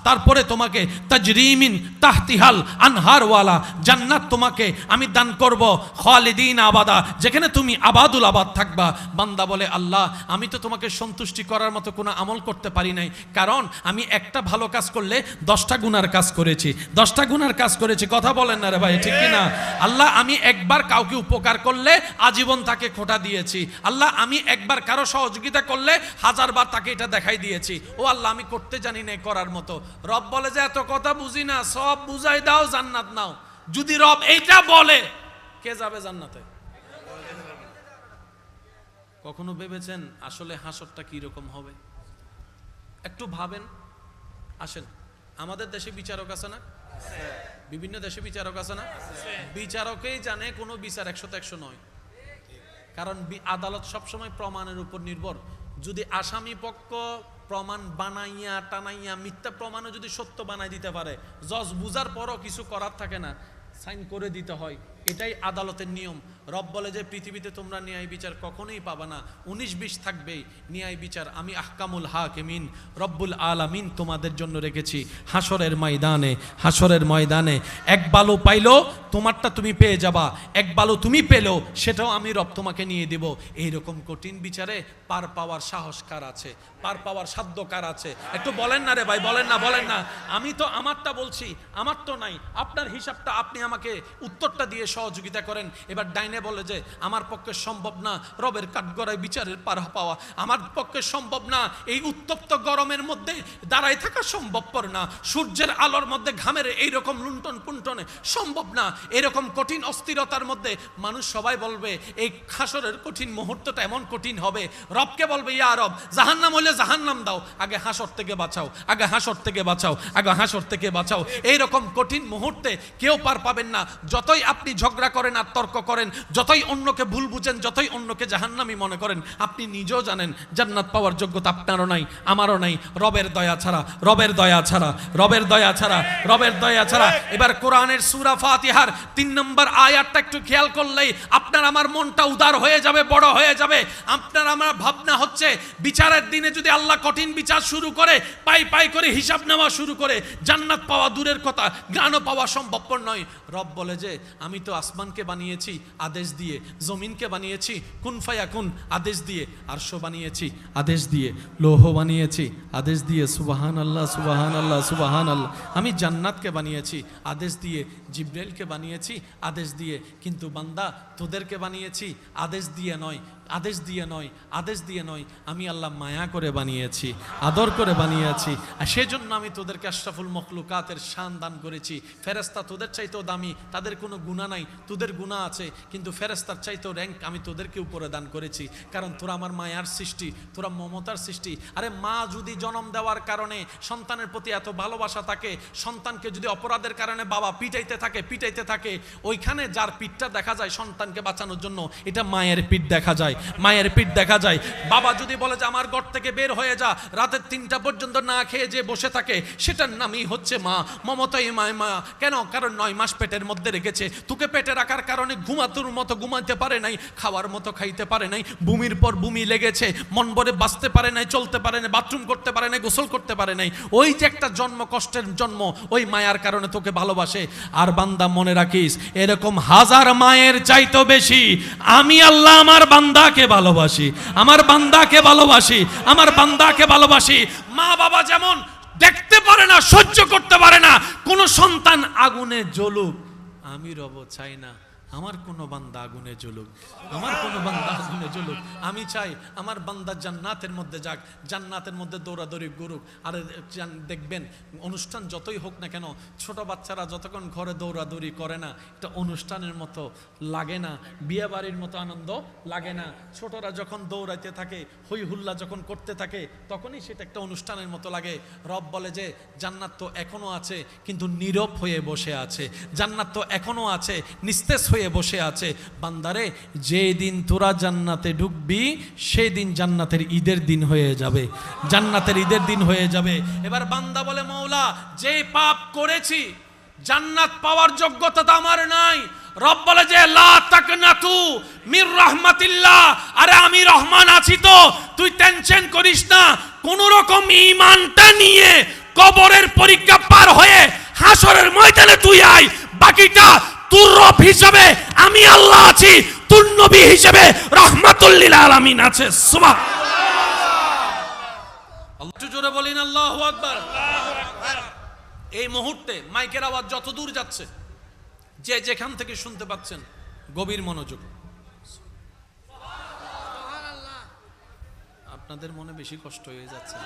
তারপরে তোমাকে তাজরিমিন তাহতিহাল আনহারওয়ালা জান্নাত তোমাকে আমি দান করব, খালিদিন আবাদা, যেখানে তুমি আবাদুল আবাদ থাকবা। বান্দা বলে, আল্লাহ আমি তো তোমাকে সন্তুষ্টি করার মতো কোনো আমল করতে পারি নাই, কারণ আমি একটা ভালো কাজ করলে 10টা গুনার কাজ করেছি, 10টা গুনার কাজ করেছি। কথা বলেন না রে ভাই, ঠিক কি না? আল্লাহ আমি একবার কাউকে উপকার করলে আজীবন তাকে খোঁটা দিয়েছি। আল্লাহ আমি একবার কারো সহযোগিতা করলে 1000 বার তাকে এটা দেখাই দিয়েছি। ও আল্লাহ আমি করতে জানি না করার মতো। রব বলে যে এত কথা বুঝি না, সব বুঝাই দাও, জান্নাত নাও। যদি রব এইটা বলে, কে যাবে জান্নাতে? কখনো ভেবেছেন আসলে হাসরটা কি রকম হবে? একটু ভাবেন। আসেন, আমাদের দেশে বিচারক আছে না? বিভিন্ন দেশে বিচারক আছে না? বিচারকেই জানে কোনো বিচার 100তে 100 নয়, কারণ আদালত সবসময় প্রমাণের উপর নির্ভর। যদি আসামি পক্ষ প্রমাণ বানাইয়া টানাইয়া মিথ্যা প্রমাণও যদি সত্য বানাই দিতে পারে, জজ বুঝার পরও কিছু করার থাকে না, সাইন করে দিতে হয়। এটাই আদালতের নিয়ম। রব বলে যে পৃথিবীতে তোমরা ন্যায় বিচার কখনোই পাবা না, 19-20 থাকবেই ন্যায় বিচার। আমি আহকামুল হাকিমিন রব্বুল আলামিন তোমাদের জন্য রেখেছি। হাসরের ময়দানে, হাসরের ময়দানে এক বালু পাইলো তোমারটা তুমি পেয়ে যাবা, এক বালু তুমি পেলেও সেটাও আমি রব তোমাকে নিয়ে দেব। এইরকম কঠিন বিচারে পার পাওয়ার সাহস কার আছে? পার পাওয়ার সাধ্য কার আছে? একটু বলেন না রে ভাই, বলেন না, বলেন না। আমি তো আমারটা বলছি, আমার তো নাই। আপনার হিসাবটা আপনি আমাকে উত্তরটা দিয়ে সহযোগিতা করেন। এবার ডাইনে বলে যে আমার পক্ষে সম্ভব না রবের কাঠগড়ায় বিচারের পার পাওয়া, আমার পক্ষে সম্ভব না এই উত্তপ্ত গরমের মধ্যে দাঁড়ায় থাকা সম্ভবপর না, সূর্যের আলোর মধ্যে ঘামের এইরকম লুণ্ঠন পুণ্ঠনে সম্ভব না, এরকম কঠিন অস্থিরতার মধ্যে মানুষ সবাই বলবে এই হাসরের কঠিন মুহূর্তটা এমন কঠিন হবে। রবকে বলবে, ইয়া রব জাহান্নাম হলে জাহান্নাম দাও, আগে হাসর থেকে বাঁচাও, আগে হাসর থেকে বাঁচাও, আগে হাসর থেকে বাঁচাও। এইরকম কঠিন মুহূর্তে কেউ পার পাবেন না। যতই আপনি ঝগড়া করেন আর তর্ক করেন, যতই অন্যকে ভুল বুঝেন, যতই অন্যকে জাহান্নামী মনে করেন, আপনি নিজেও জানেন জান্নাত পাওয়ার যোগ্যতা আপনারও নাই, আমারও নাই, রবের দয়া ছাড়া, রবের দয়া ছাড়া, রবের দয়া ছাড়া, রবের দয়া ছাড়া। এবার কোরআনের সূরা ফাতিহার 3 নম্বর আয়াতটা একটু খেয়াল করলেই আপনার আমার মনটা উদার হয়ে যাবে, বড় হয়ে যাবে। আপনার আমার ভাবনা হচ্ছে বিচারের দিনে যদি আল্লাহ কঠিন বিচার শুরু করে, পাই পাই করে হিসাব নেওয়া শুরু করে, জান্নাত পাওয়া দূরের কথা, জ্ঞানও পাওয়া সম্ভবপর নয়। রব বলে যে আমি তো আসমানকে বানিয়েছি আদেশ দিয়ে, জমিনকে বানিয়েছি কুন ফায়াকুন আদেশ দিয়ে, আরশ বানিয়েছি আদেশ দিয়ে, লৌহ বানিয়েছি আদেশ দিয়ে। সুবহানাল্লাহ, সুবহানাল্লাহ, সুবহানাল্লাহ। আমি জান্নাতকে বানিয়েছি আদেশ দিয়ে, জিব্রাইলকে বানিয়েছি আদেশ দিয়ে, কিন্তু বান্দা তোদেরকে বানিয়েছি আদেশ দিয়ে নয়, আদেশ দিয়ে নয়, আদেশ দিয়ে নয়। আমি আল্লাহ মায়া করে বানিয়েছি, আদর করে বানিয়েছি, আর সেজন্য আমি তোদেরকে আশরাফুল মখলুকাতের শান দান করেছি। ফেরেশতা তোদের চাইতেও দামি, তাদের কোনো গুনাহ নাই, নাই, তোদের গুনাহ আছে, কিন্তু ফেরেশতার চাইতেও র্যাঙ্ক আমি তোদেরকে উপরে দান করেছি, কারণ তোরা আমার মায়ার সৃষ্টি, তোরা মমতার সৃষ্টি। আরে মা যদি জন্ম দেওয়ার কারণে সন্তানের প্রতি এত ভালোবাসা থাকে, সন্তানকে যদি অপরাধের কারণে বাবা পিটাইতে থাকে, ওইখানে যার পিঠটা দেখা যায় সন্তানকে বাঁচানোর জন্য, এটা মায়ের পিঠ দেখা যায়, মায়ের পিঠ দেখা যায়। বাবা যদি বলে যে আমার ঘর থেকে বের হয়ে যা, রাতের 3টা পর্যন্ত না খেয়ে যে বসে থাকে, সেটার নামই হচ্ছে মা। মমতাই মা। কেন? কারণ 9 মাস পেটের মধ্যে রেখেছে, তোকে পেটে রাখার কারণে ঘুমাতোর মতো ঘুমাতে পারে নাই, খাওয়ার মতো খাইতে পারে নাই, বমির পর বমি লেগেছে, মন ভরে বাঁচতে পারে নাই, চলতে পারে নাই, বাথরুম করতে পারে নাই, গোসল করতে পারে নাই। ওই যে একটা জন্ম, কষ্টের জন্ম, ওই মায়ার কারণে তোকে ভালোবাসে। আর বান্দা মনে রাখিস, এরকম হাজার মায়ের চাইতেও বেশি আমি আল্লাহ আমার বান্দাকে ভালোবাসি, আমার বান্দাকে ভালোবাসি, আমার বান্দাকে ভালোবাসি। মা বাবা যেমন দেখতে পারে না, সহ্য করতে পারে না কোন সন্তান আগুনে জ্বলুক, আমি রব চাই না আমার কোনো বান্দা আগুনে জ্বলুক, আমার কোনো বান্দা আগুনে জ্বলুক। আমি চাই আমার বান্দা জান্নাতের মধ্যে যাক, জান্নাতের মধ্যে দৌড়াদৌড়ি করুক। আর দেখবেন অনুষ্ঠান যতই হোক না কেন, ছোট বাচ্চারা যতক্ষণ ঘরে দৌড়াদৌড়ি করে না, এটা অনুষ্ঠানের মতো লাগে না, বিয়ে বাড়ির মতো আনন্দ লাগে না। ছোটরা যখন দৌড়াইতে থাকে, হই হুল্লা যখন করতে থাকে, তখনই সেটা একটা অনুষ্ঠানের মতো লাগে। রব বলে যে জান্নাত তো এখনো আছে, কিন্তু নীরব হয়ে বসে আছে। জান্নাত তো এখনো আছে, নিস্তেজ হয়ে বসে আছে। বান্দারে, যেদিন তোরা জান্নাতে ঢুকবি, সেদিন জান্নাতের ঈদের দিন হয়ে যাবে, জান্নাতের ঈদের দিন হয়ে যাবে। এবার বান্দা বলে, মওলা, যে পাপ করেছি জান্নাত পাওয়ার যোগ্যতা তো আমার নাই। রব বলে যে লা তাকনাতু মির রাহমাতিল্লাহ, আরে আমি রহমান আছি তো, তুই টেনশন করিস না। কোন রকম ঈমানটা নিয়ে কবরের পরীক্ষা পার হয়ে হাসরের ময়দানে তুই আয়, বাকিটা তোর রব হিসেবে আমি আল্লাহ আছি, তোর নবী হিসেবে রাহমাতুল লিল আলামিন আছে। সুবহানাল্লাহ, একটু জোরে বলেন আল্লাহু আকবার। এই মুহূর্তে মাইকের আওয়াজ যত দূর যাচ্ছে, যে যেখান থেকে শুনতে পাচ্ছেন, গভীর মনোযোগ। আপনাদের মনে বেশি কষ্ট হয়ে যাচ্ছে।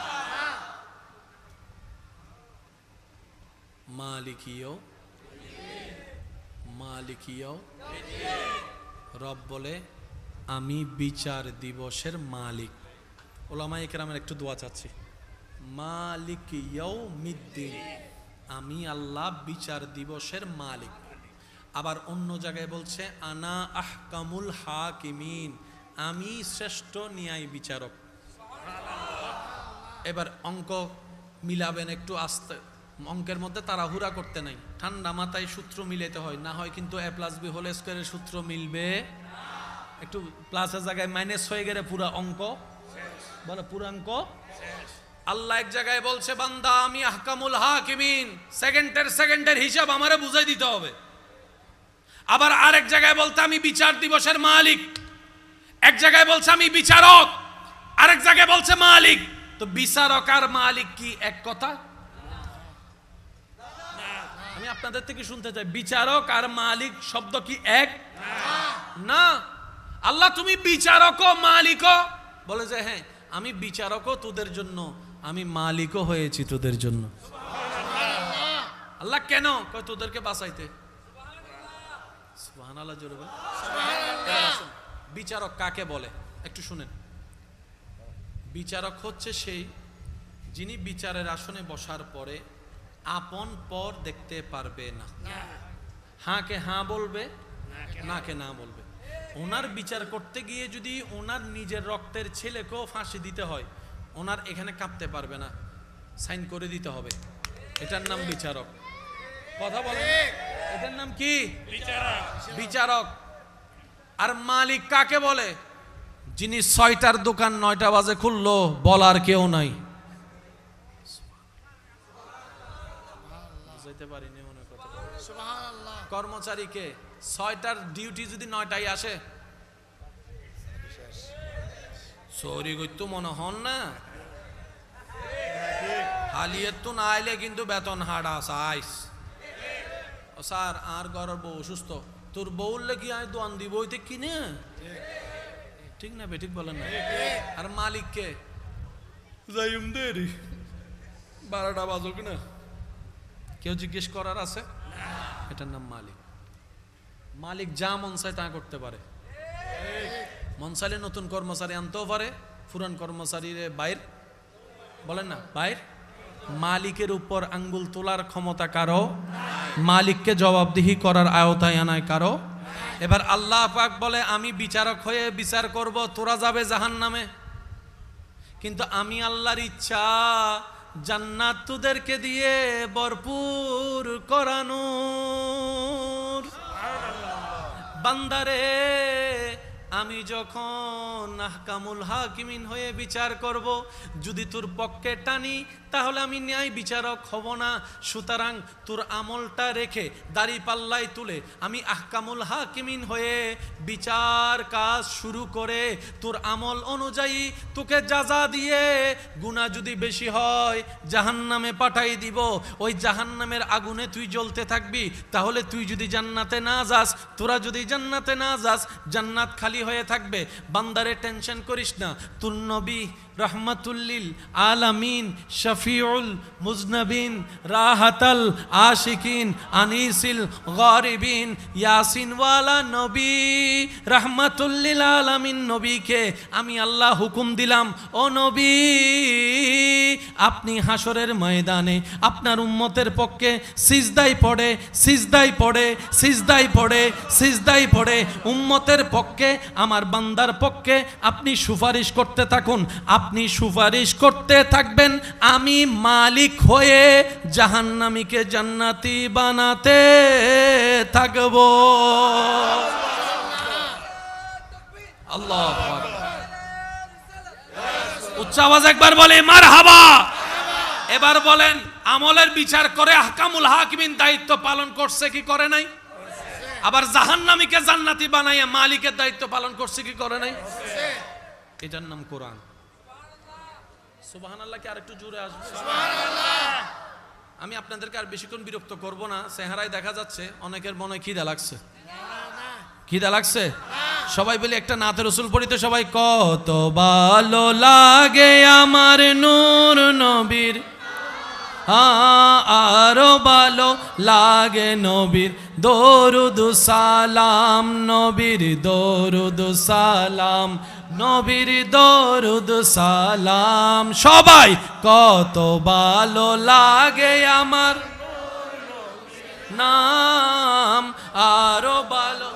মালিকিও রব বলে আমি বিচার দিবসের মালিক। ওলামায়ে কেরামের একটু দোয়া চাচ্ছি। মালিক ইয়াউমিদ্দিন, আমি আল্লাহ বিচার দিবসের মালিক। আবার অন্য জায়গায় বলছে আনা আহকামুল হাকিমিন, আমি শ্রেষ্ঠ ন্যায় বিচারক। এবার অঙ্ক মিলাবেন একটু আস্তে, অঙ্কের মধ্যে তাড়াহুড়া করতে নাই, ঠান্ডা মাথায় সূত্র মিলাতে হয়, না হয় কিন্তু a+b হোল স্কয়ারের সূত্র মিলবে। একটু প্লাসের জায়গায় মাইনাস হয়ে গেলে পুরা অঙ্ক বলে, পুরা অঙ্ক। আল্লাহ এক জায়গায় বলছে বান্দা আমি আহকামুল হাকিমিন, সেকেন্ডের হিসাব আমারে বুঝাই দিতে হবে। আবার আরেক জায়গায় বলতে আমি বিচার দিবসের মালিক, এক জায়গায় বলছে আমি বিচারক, আরেক জায়গায় বলছে মালিক। তো বিচারক আর মালিক কি এক কথা? আমি আপনাদের থেকে শুনতে চাই, বিচারক আর মালিক শব্দ কি এক? না। আল্লাহ তুমি বিচারকও মালিকও? বলে যে হ্যাঁ, আমি বিচারকও তোদের জন্য, আমি মালিকও হয়েছি তোদের জন্য। আল্লাহ কেন? কয় তোদেরকে বাঁচাইতে। সুবহানাল্লাহ, জোরে বল। বিচারক কাকে বলে একটু শুনেন। বিচারক হচ্ছে সেই যিনি বিচারের আসনে বসার পরে আপন পর দেখতে পারবে না, হাঁকে হাঁ বলবে, নাকে না বলবে। ওনার বিচার করতে গিয়ে যদি ওনার নিজের রক্তের ছেলেকেও ফাঁসি দিতে হয়, ওনার এখানে কাঁপতে পারবে না, সাইন করে দিতে হবে। এটার নাম বিচারক। কথা বলে, এটার নাম কি? বিচারক। আর মালিক কাকে বলে? যিনি 6টার দোকান 9টা বাজে খুললো, বলার কেউ নাই। কর্মচারীকে 6টার ডিউটি যদি 9টায় আসে, সরি করতো মনে হন না, হালিয়ে তো না আইলে কিন্তু বেতন হাড়া সাইস। ও স্যার আর ঘরের বউ অসুস্থ, তোর বউলে কি আমি দোয়ান দিব ওইতে কিনে? ঠিক না বেঠিক বলেন না? আর মালিককে যাইম দেরি 12টা বাজো কিনা কেউ জিজ্ঞেস করার আছে? এটার নাম মালিক। মালিক যা মন চায় তা করতে পারে। মন চাইলে নতুন কর্মচারী আনতেও পারে, পুরান কর্মচারীর বাইর বলেন না বাইর। মালিকের উপর আঙ্গুল তোলার ক্ষমতা কারো, মালিককে জবাবদিহি করার আওতায় আনায় কারো। এবার আল্লাহ পাক বলে আমি বিচারক হয়ে বিচার করব, তোরা যাবে জাহান্নামে, কিন্তু আমি আল্লাহর ইচ্ছা জান্নাত তোদেরকে দিয়ে ভরপুর করানোর। বান্দারে আমি যখন আহকামুল হাকিমিন হয়ে বিচার করব, যদি তোর পক্ষে টানি তাহলে আমি ন্যায় বিচারক হব না। সুতরাং তোর আমলটা রেখে দাড়ি পাল্লায় তুলে আমি আহকামুল হাকিমিন হয়ে বিচার কাজ শুরু করে তোর আমল অনুযায়ী তোকে যাজা দিয়ে, গুনাহ যদি বেশি হয় জাহান্নামে পাঠাই দিব। ওই জাহান্নামের আগুনে তুই জ্বলতে থাকবি। তাহলে তুই যদি জান্নাতে না যাস, তোরা যদি জান্নাতে না যাস, জান্নাত খালি হয়ে থাকবে। বান্দারে টেনশন করিস না, তুর নবী রহমাতুল্লিল আলামিন, শফিউল মুজনবিন, রাহাতাল আশিকিন, আনিসিল গরিবিন, ইয়াসিন ওয়ালা নবী রহমাতুল্লিল আলামিন নবীকে আমি আল্লাহ হুকুম দিলাম, ও নবী আপনি হাসরের ময়দানে আপনার উম্মতের পক্ষে সিজদায় পড়ে সিজদায় পড়ে সিজদায় পড়ে সিজদায় পড়ে উম্মতের পক্ষে, আমার বান্দার পক্ষে আপনি সুপারিশ করতে থাকুন। আপনি সুপারিশ করতে থাকবেন, আমি মালিক হয়ে জাহান্নামীকে জান্নাতি বানাতে থাকব। আল্লাহু আকবার। উচ্চ আওয়াজ একবার বলে মারহাবা। এবার বলেন আমলের বিচার করে আহকামুল হাকিমিন দায়িত্ব পালন করছে কি করে নাই? আবার জাহান্নামীকে জান্নাতি বানাইয়া মালিকের দায়িত্ব পালন করছে কি করে নাই? এটার নাম কোরআন। সুবহানাল্লাহ কি আরেকটু জোরে আসবে? সুবহানাল্লাহ। আমি আপনাদেরকে আর বেশিক্ষণ বিরক্ত করব না। চেহারায় দেখা যাচ্ছে অনেকের মনে খিদা লাগছে। খিদা লাগছে? সবাই বলি একটা নাতে রসুল পড়িতে সবাই। কত ভালো লাগে আমার নূর নবীর, আরো ভালো লাগে নবীর দরুদ সালাম, নবীর দরুদ সালাম, নবীর দরুদ সালাম। সবাই কত ভালো লাগে আমার নাম, আরো ভালো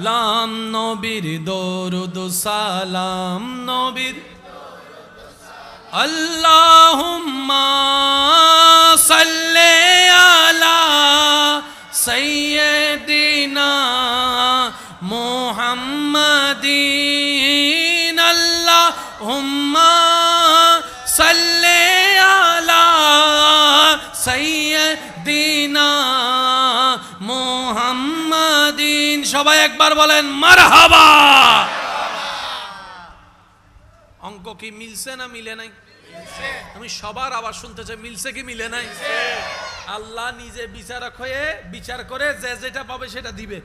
লাম, নবীর দরুদ সালাম, নবীর। আল্লাহুম্মা সাল্লি আলা সাইয়্যিদিনা মুহাম্মাদিন, আল্লাহুম্মা সাল্লি আলা সাইয়্যিদিনা মুহাম্মাদিন। সবাই একবার বলেন মারহাবা। অঙ্ক কি মিলছে না মিলে নাই? আমি সবার আবার শুনতে চাই, মিলছে কি মিলে নাই? আল্লাহ নিজে বিচারক হয়ে বিচার করে যে যেটা পাবে সেটা দিবে।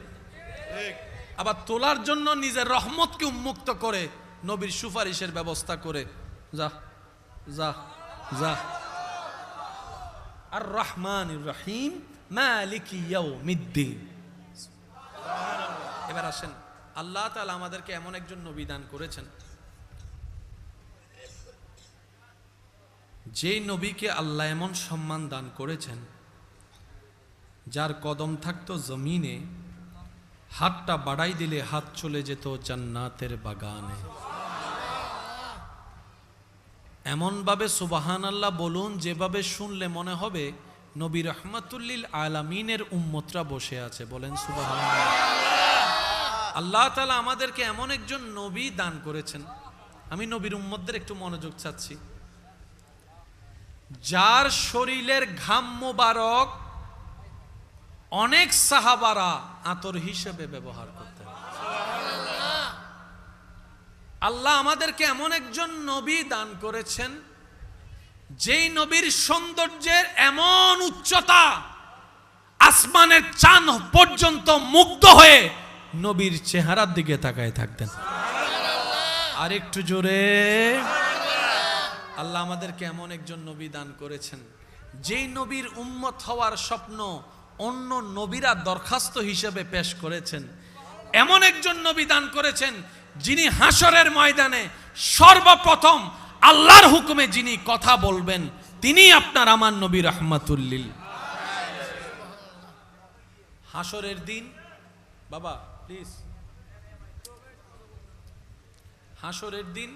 আবার তোলার জন্য নিজের রহমতকে উন্মুক্ত করে নবীর সুপারিশের ব্যবস্থা করে। যা যা যা। আর রহমানির রহিম মালিকি ইয়াউমিদ্দিন। এবার আসেন, আল্লাহ তাআলা আমাদেরকে এমন একজন নবী দান করেছেন, যেই নবীকে আল্লাহ এমন সম্মান দান করেছেন, যার কদম থাকতো জমিনে, হাতটা বাড়াই দিলে হাত চলে যেত জান্নাতের বাগানে। এমন ভাবে সুবহানাল্লাহ বলুন যেভাবে শুনলে মনে হবে নবী রহমাতুল্লিল আলামিনের উম্মতরা বসে আছে। বলেন সুবহানাল্লাহ। আল্লাহ তাআলা আমাদেরকে এমন একজন নবী দান করেছেন, আমি নবীর উম্মতদের একটু মনোযোগ চাচ্ছি, যার শরীরের ঘাম মোবারক অনেক সাহাবারা আতর হিসেবে ব্যবহার করতেন। আল্লাহ আমাদেরকে এমন একজন নবী দান করেছেন, যেই নবীর সৌন্দর্যের এমন উচ্চতা, আসমানের চাঁদ পর্যন্ত মুগ্ধ হয়ে নবীর চেহারার দিকে তাকায় থাকতেন। আর একটু জোরে। আল্লাহ আমাদেরকে এমন একজন নবী দান করেছেন, যেই নবীর উম্মত হওয়ার স্বপ্ন অন্য নবীরা দরখাস্ত হিসেবে পেশ করেছেন, এমন একজন নবী দান করেছেন যিনি হাসরের ময়দানে সর্বপ্রথম আল্লাহর হুকুমে যিনি কথা বলবেন, তিনি আপনার আমার নবী রাহমাতুল লিল। হাসরের দিন, বাবা প্লিজ, হাসরের দিন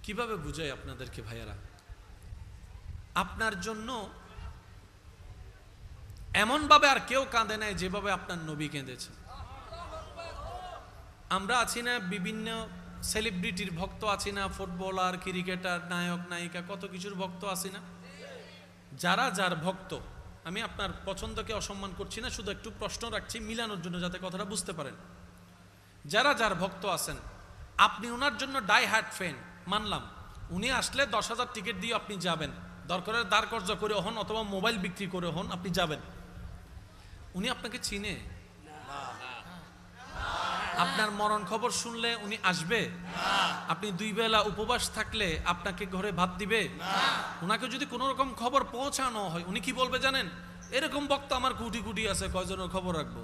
কিভাবে বুঝাই আপনাদেরকে ভাইয়ারা, আপনার জন্য এমন ভাবে আর কেউ কাঁদে নাই যেভাবে আপনার নবী কেঁদেছে। আমরা আছি না বিভিন্ন সেলিব্রিটির ভক্ত আছি না, ফুটবলার, ক্রিকেটার, নায়ক নায়িকা, কত কিছুর ভক্ত আছি না। যারা যার ভক্ত, আমি আপনার পছন্দকে অসম্মান করছি না, শুধু একটু প্রশ্ন রাখছি মিলানোর জন্য যাতে কথাটা বুঝতে পারেন। যারা যার ভক্ত আছেন, আপনি ওনার জন্য ডাই হার্ট ফ্যান মানলাম, উনি আসলে 10,000 টিকিট দিয়ে আপনি যাবেন, দরকারের দাঁড় কর্জ করে হন অথবা মোবাইল বিক্রি করে হন, আপনি যাবেন। উনি আপনাকে চিনে? আপনার মরণ খবর শুনলে উনি আসবে? আপনি 2 বেলা উপবাস থাকলে আপনাকে ঘরে ভাত দিবে? ওনাকে যদি কোনো রকম খবর পৌঁছানো হয়, উনি কি বলবে জানেন? এরকম বক্তা আমার কোটি কোটি আছে, কয়জনের খবর রাখবো?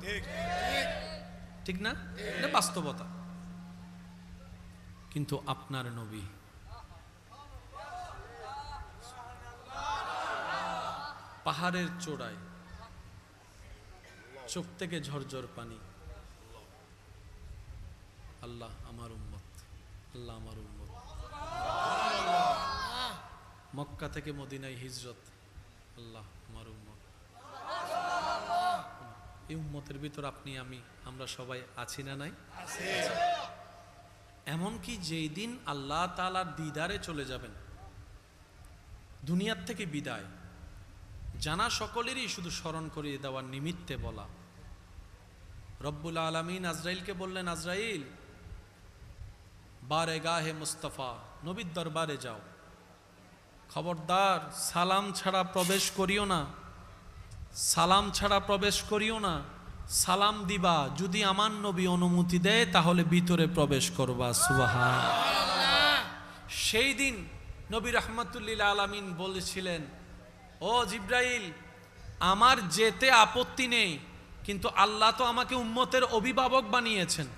ঠিক না? এটা বাস্তবতা। কিন্তু আপনার নবী পাহাড়ের চূড়ায়, চোখ থেকে ঝরঝর পানি, আল্লাহ আমার উম্মত, আল্লাহ আমার উম্মত। মক্কা থেকে মদিনায় হিজরত, আল্লাহ আমার উম্মত। এই উম্মতের ভিতর আপনি আমি আমরা সবাই আছি না নাই? এমনকি যেই দিন আল্লাহ তাআলার দিদারে চলে যাবেন, দুনিয়ার থেকে বিদায় জানা সকলেরই শুধু স্মরণ করিয়ে দেওয়ার নিমিত্তে বলা, রব্বুল আলামিন আজরাইলকে বললেন, আজরাইল বারেগাহে মুস্তাফা, নবীর দরবারে যাও, খবরদার সালাম ছাড়া প্রবেশ করিও না, সালাম ছাড়া প্রবেশ করিও না, সালাম দিবা, যদি আমার নবী অনুমতি দেয় তাহলে ভিতরে প্রবেশ করবা। সুবহানাল্লাহ। সেই দিন নবী রাহমাতুল লিল আলামিন বলেছিলেন, ও জিব্রাইল, আমার যেতে আপত্তি নেই, কিন্তু আল্লাহ তো আমাকে উম্মতের অভিভাবক বানিয়েছেন,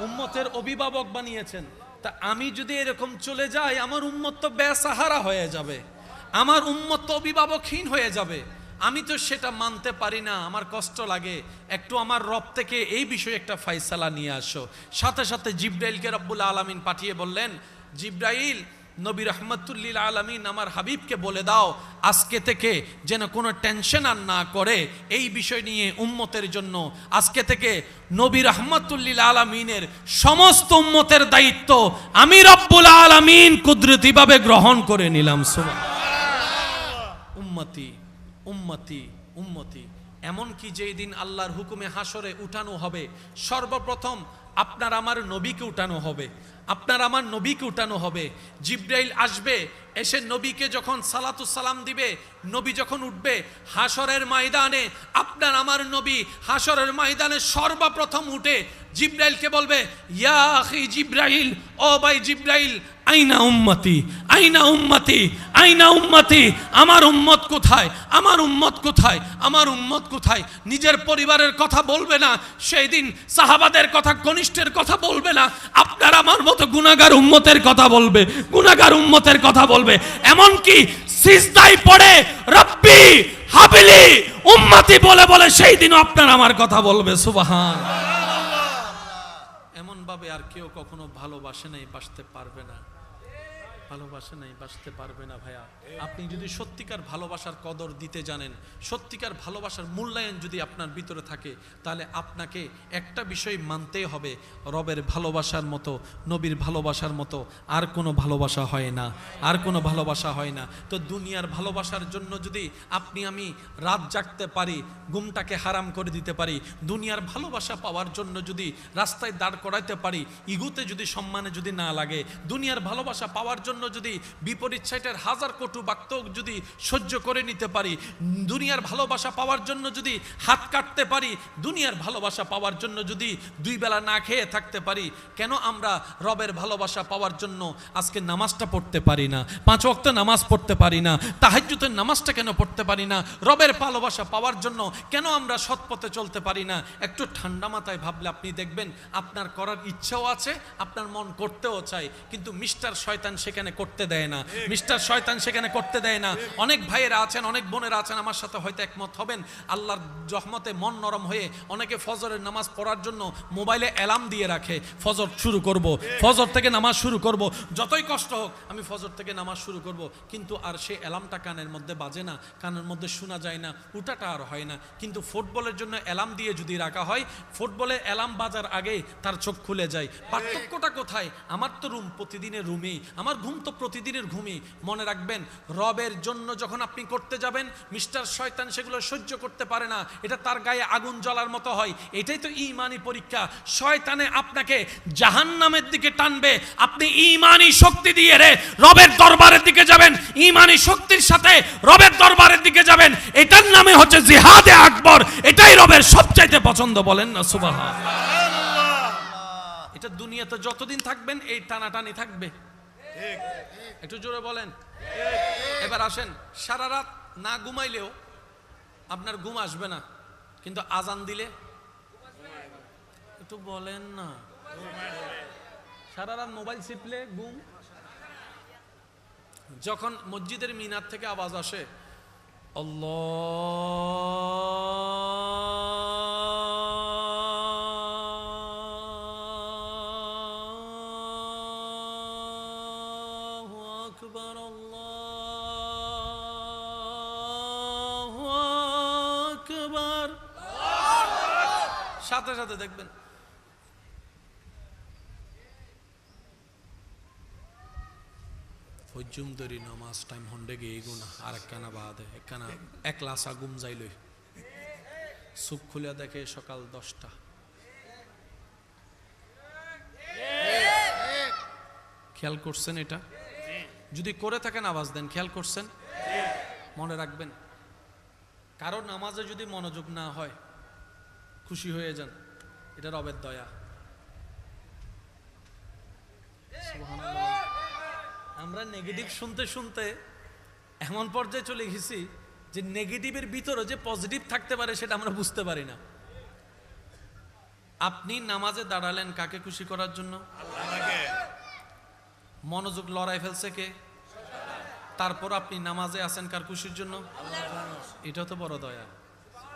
উম্মতের অভিভাবক বানিয়েছেন, তা আমি যদি এরকম চলে যাই আমার উম্মত তো বেসাহারা হয়ে যাবে, আমার উম্মত তো অভিভাবকহীন হয়ে যাবে, আমি তো সেটা মানতে পারি না, আমার কষ্ট লাগে, একটু আমার রব থেকে এই বিষয়ে একটা ফায়সালা নিয়ে আসো। সাথে সাথে জিব্রাইলকে রব্বুল আলামিন পাঠিয়ে বললেন, জিব্রাইল, নবী রাহমাতুল লিল আলামিন আমার হাবিবকে বলে দাও আজকে থেকে যেন কোনো টেনশন আর না করে এই বিষয় নিয়ে উম্মতের জন্য, আজকে থেকে নবী রাহমাতুল লিল আলামিনের সমস্ত উম্মতের দায়িত্ব আমি রব্বুল আলামিন কুদরতিভাবে গ্রহণ করে নিলাম। সুবহানাল্লাহ। উম্মতি উম্মতি উম্মতি, এমনকি যেই দিন আল্লাহর হুকুমে হাসরে উঠানো হবে, সর্বপ্রথম আপনার আমার নবীকে উঠানো হবে, আপনার আমার নবীকে উঠানো হবে। জিব্রাইল আসবে, এসে নবীকে যখন সালাতুস সালাম দিবে, নবী যখন উঠবে হাসরের ময়দানে, আপনার আমার নবী হাসরের ময়দানে সর্বপ্রথম উঠে জিব্রাইলকে বলবে, ইয়া আখি জিব্রাইল, ও ভাই জিব্রাইল, আইনা উম্মতি, আইনা উম্মতি, আইনা উম্মতি, আমার উম্মত কোথায়, আমার উম্মত কোথায়, আমার উম্মত কোথায়। নিজের পরিবারের কথা বলবে না, সেই দিন সাহাবাদের কথা, ঘনিষ্ঠের কথা বলবে না, আপনার আমার মতো গুনাহগার উম্মতের কথা বলবে, গুনাহগার উম্মতের কথা বলবে। এমনকি সিজদায় পড়ে রব্বি হাবিলি উম্মতি বলে বলে সেই দিন আপনার আমার কথা বলবে। সুবহানাল্লাহ। এমন ভাবে আর কেউ কখনো ভালোবাসে নাই, বাসতে পারবে না, ভালোবাসে নাই, বাসতে পারবে না। ভাইয়া, আপনি যদি সত্যিকার ভালোবাসার কদর দিতে জানেন, সত্যিকার ভালোবাসার মূল্যায়ন যদি আপনার ভিতরে থাকে, তাহলে আপনাকে একটা বিষয় মানতেই হবে, রবের ভালোবাসার মতো, নবীর ভালোবাসার মতো আর কোনো ভালোবাসা হয় না, আর কোনো ভালোবাসা হয় না। তো দুনিয়ার ভালোবাসার জন্য যদি আপনি আমি রাত জাগতে পারি, ঘুমটাকে হারাম করে দিতে পারি, দুনিয়ার ভালোবাসা পাওয়ার জন্য যদি রাস্তায় দাঁড় করাইতে পারি, ইগুতে যদি সম্মানে যদি না লাগে, দুনিয়ার ভালোবাসা পাওয়ার জন্য জন্য যদি বিপরীত সাইটের হাজার কটু বাক্য যদি সহ্য করে নিতে পারি, দুনিয়ার ভালোবাসা পাওয়ার জন্য যদি হাত কাটতে পারি, দুনিয়ার ভালোবাসা পাওয়ার জন্য যদি দুই বেলা না খেয়ে থাকতে পারি, কেন আমরা রবের ভালোবাসা পাওয়ার জন্য আজকে নামাজটা পড়তে পারি না, 5 ওয়াক্ত নামাজ পড়তে পারি না, তাহাজ্জুদের নামাজটা কেন পড়তে পারি না? রবের ভালোবাসা পাওয়ার জন্য কেন আমরা সৎ পথে চলতে পারি না? একটু ঠান্ডা মাথায় ভাবলে আপনি দেখবেন আপনার করার ইচ্ছাও আছে, আপনার মন করতেও চায়, কিন্তু মিস্টার শয়তান সেখানে করতে দেয় না, মিস্টার শয়তান সেখানে করতে দেয় না। অনেক ভাইয়েরা আছেন, অনেক বোনেরা আছেন, আমার সাথে হয়তো একমত হবেন, আল্লাহর রহমতে মন নরম হয়ে অনেকে ফজরের নামাজ পড়ার জন্য মোবাইলে অ্যালার্ম দিয়ে রাখে, ফজর শুরু করব, ফজর থেকে নামাজ শুরু করব, যতই কষ্ট হোক আমি ফজর থেকে নামাজ শুরু করব, কিন্তু আর সে অ্যালার্মটা কানের মধ্যে বাজে না, কানের মধ্যে শোনা যায় না, উঠাটা আর হয় না। কিন্তু ফুটবলের জন্য অ্যালার্ম দিয়ে যদি রাখা হয়, ফুটবলের অ্যালার্ম বাজার আগে তার চোখ খুলে যায়। পার্থক্যটা কোথায়? আমার তো রুম প্রতিদিনের রুমেই, আমার ঘুম তো প্রতিদিনের ঘুমেই। মনে রাখবেন, রবের জন্য যখন আপনি করতে যাবেন, মিস্টার শয়তান সেগুলো সহ্য করতে পারে না, এটা তার গায়ে আগুন জ্বলার মতো হয়। এটাই তো ঈমানি পরীক্ষা। শয়তানে আপনাকে জাহান্নামের দিকে টানবে, আপনি ঈমানি শক্তি দিয়ে রে রবের দরবারের দিকে যাবেন, ঈমানি শক্তির সাথে রবের দরবারের দিকে যাবেন। এটার নামে হচ্ছে জিহাদে আকবর, এটাই রবের সবচাইতে পছন্দ। বলেন না সুবহানাল্লাহ। এটা দুনিয়াতে যতদিন থাকবেন এই টানাটানি থাকবে। একটু জোরে বলেন। এবার আসেন, সারা রাত না ঘুমাইলেও আপনার ঘুম আসবে না, কিন্তু আজান দিলে একটু বলেন না, সারা রাত মোবাইল চিপলে ঘুম। যখন মসজিদের মিনার থেকে আওয়াজ আসে আল্লাহু আকবার, আল্লাহু আকবার, সাথে সাথে দেখবেন ফজুমদরি নামাজ টাইম হন্ডে গিয়ে গুনা আর একখানা বাদে একখানা একলাসা গুম যাইলই, চোখ খুলে দেখে সকাল 10টা। খেয়াল করছেন এটা? যদি করে থাকেন আওয়াজ দেন, খেয়াল করছেন? মনে রাখবেন, কারণ নামাজে যদি মনোযোগ না হয় খুশি হয়ে যান, এটা রবের দয়া। সুবহানাল্লাহ। আমরা নেগেটিভ শুনতে শুনতে এমন পর্যায়ে চলে গেছি যে নেগেটিভের ভিতরে যে পজিটিভ থাকতে পারে সেটা আমরা বুঝতে পারি না। আপনি নামাজে দাঁড়ালেন কাকে খুশি করার জন্য? আল্লাহকে। মনোযোগ লড়াই ফেলছে কে? তারপর আপনি নামাজে আছেন কার খুশির জন্য? আল্লাহ। এটা তো বড় দয়া।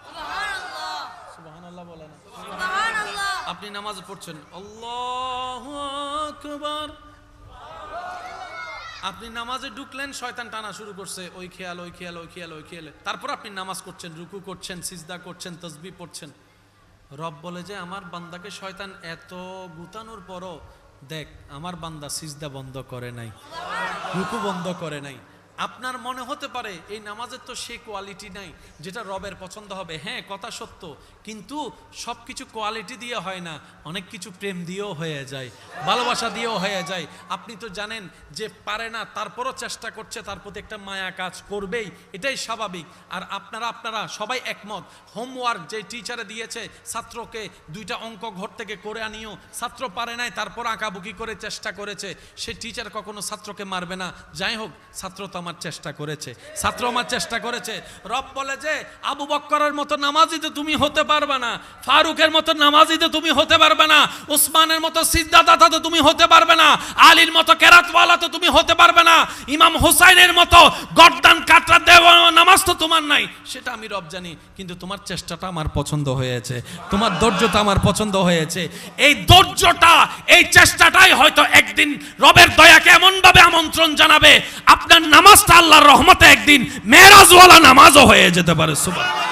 সুবহানাল্লাহ। সুবহানাল্লাহ বলে না? সুবহানাল্লাহ। আপনি নামাজে পড়ছেন আল্লাহু আকবার, আপনি নামাজে ঢুকলেন, শয়তান টানা শুরু করছে, ওই খেয়াল ওই খেয়াল ওই খেয়াল ওই খেয়াল। তারপর আপনি নামাজ করছেন, রুকু করছেন, সিজদা করছেন, তাসবিহ পড়ছেন। রব বলে যে আমার বান্দাকে শয়তান এত গুতানোর পরও দেখ আমার বান্দা সিজদা বন্ধ করে নাই, রুকু বন্ধ করে নাই। আপনার মনে হতে পারে এই নামাজের তো সেই কোয়ালিটি নাই যেটা রবের পছন্দ হবে। হ্যাঁ, কথা সত্য, কিন্তু সব কিছু কোয়ালিটি দিয়ে হয় না, অনেক কিছু প্রেম দিয়েও হয়ে যায়, ভালোবাসা দিয়েও হয়ে যায়। আপনি তো জানেন যে পারে না, তারপরও চেষ্টা করছে, তার প্রতি একটা মায়া কাজ করবেই, এটাই স্বাভাবিক। আর আপনারা সবাই একমত, হোমওয়ার্ক যে টিচারে দিয়েছে ছাত্রকে 2টা অঙ্ক ঘর থেকে করে আনিও, ছাত্র পারে নাই, তারপর আঁকাবুকি করে চেষ্টা করেছে, সে টিচার কখনো ছাত্রকে মারবে না। যাই হোক, ছাত্র তো চেষ্টা করেছে, ছাত্র আমার চেষ্টা করেছে। রব বলে যে আবু বকরের মতো নামাজি তো তুমি হতে পারবে না, ফারুকের মতো নামাজি তো তুমি হতে পারবে না, উসমানের মতো সিজদাদাতা তো তুমি হতে পারবে না, আলীর মতো কেরাতওয়ালা তো তুমি হতে পারবে না, ইমাম হুসাইনের মতো গর্দান কাটরা দেওয়া নামাজ তো তোমার নাই। সেটা আমি রব জানি, কিন্তু তোমার চেষ্টাটা আমার পছন্দ হয়েছে, তোমার ধৈর্যটা আমার পছন্দ হয়েছে। এই ধৈর্যটা, এই চেষ্টাটাই হয়তো একদিন রবের দয়াকে এমন ভাবে আমন্ত্রণ জানাবে, আপনার নামাজটা আল্লাহর রহমতে একদিন মেরাজওয়ালা নামাজও হয়ে যেতে পারে। সুবহানাল্লাহ।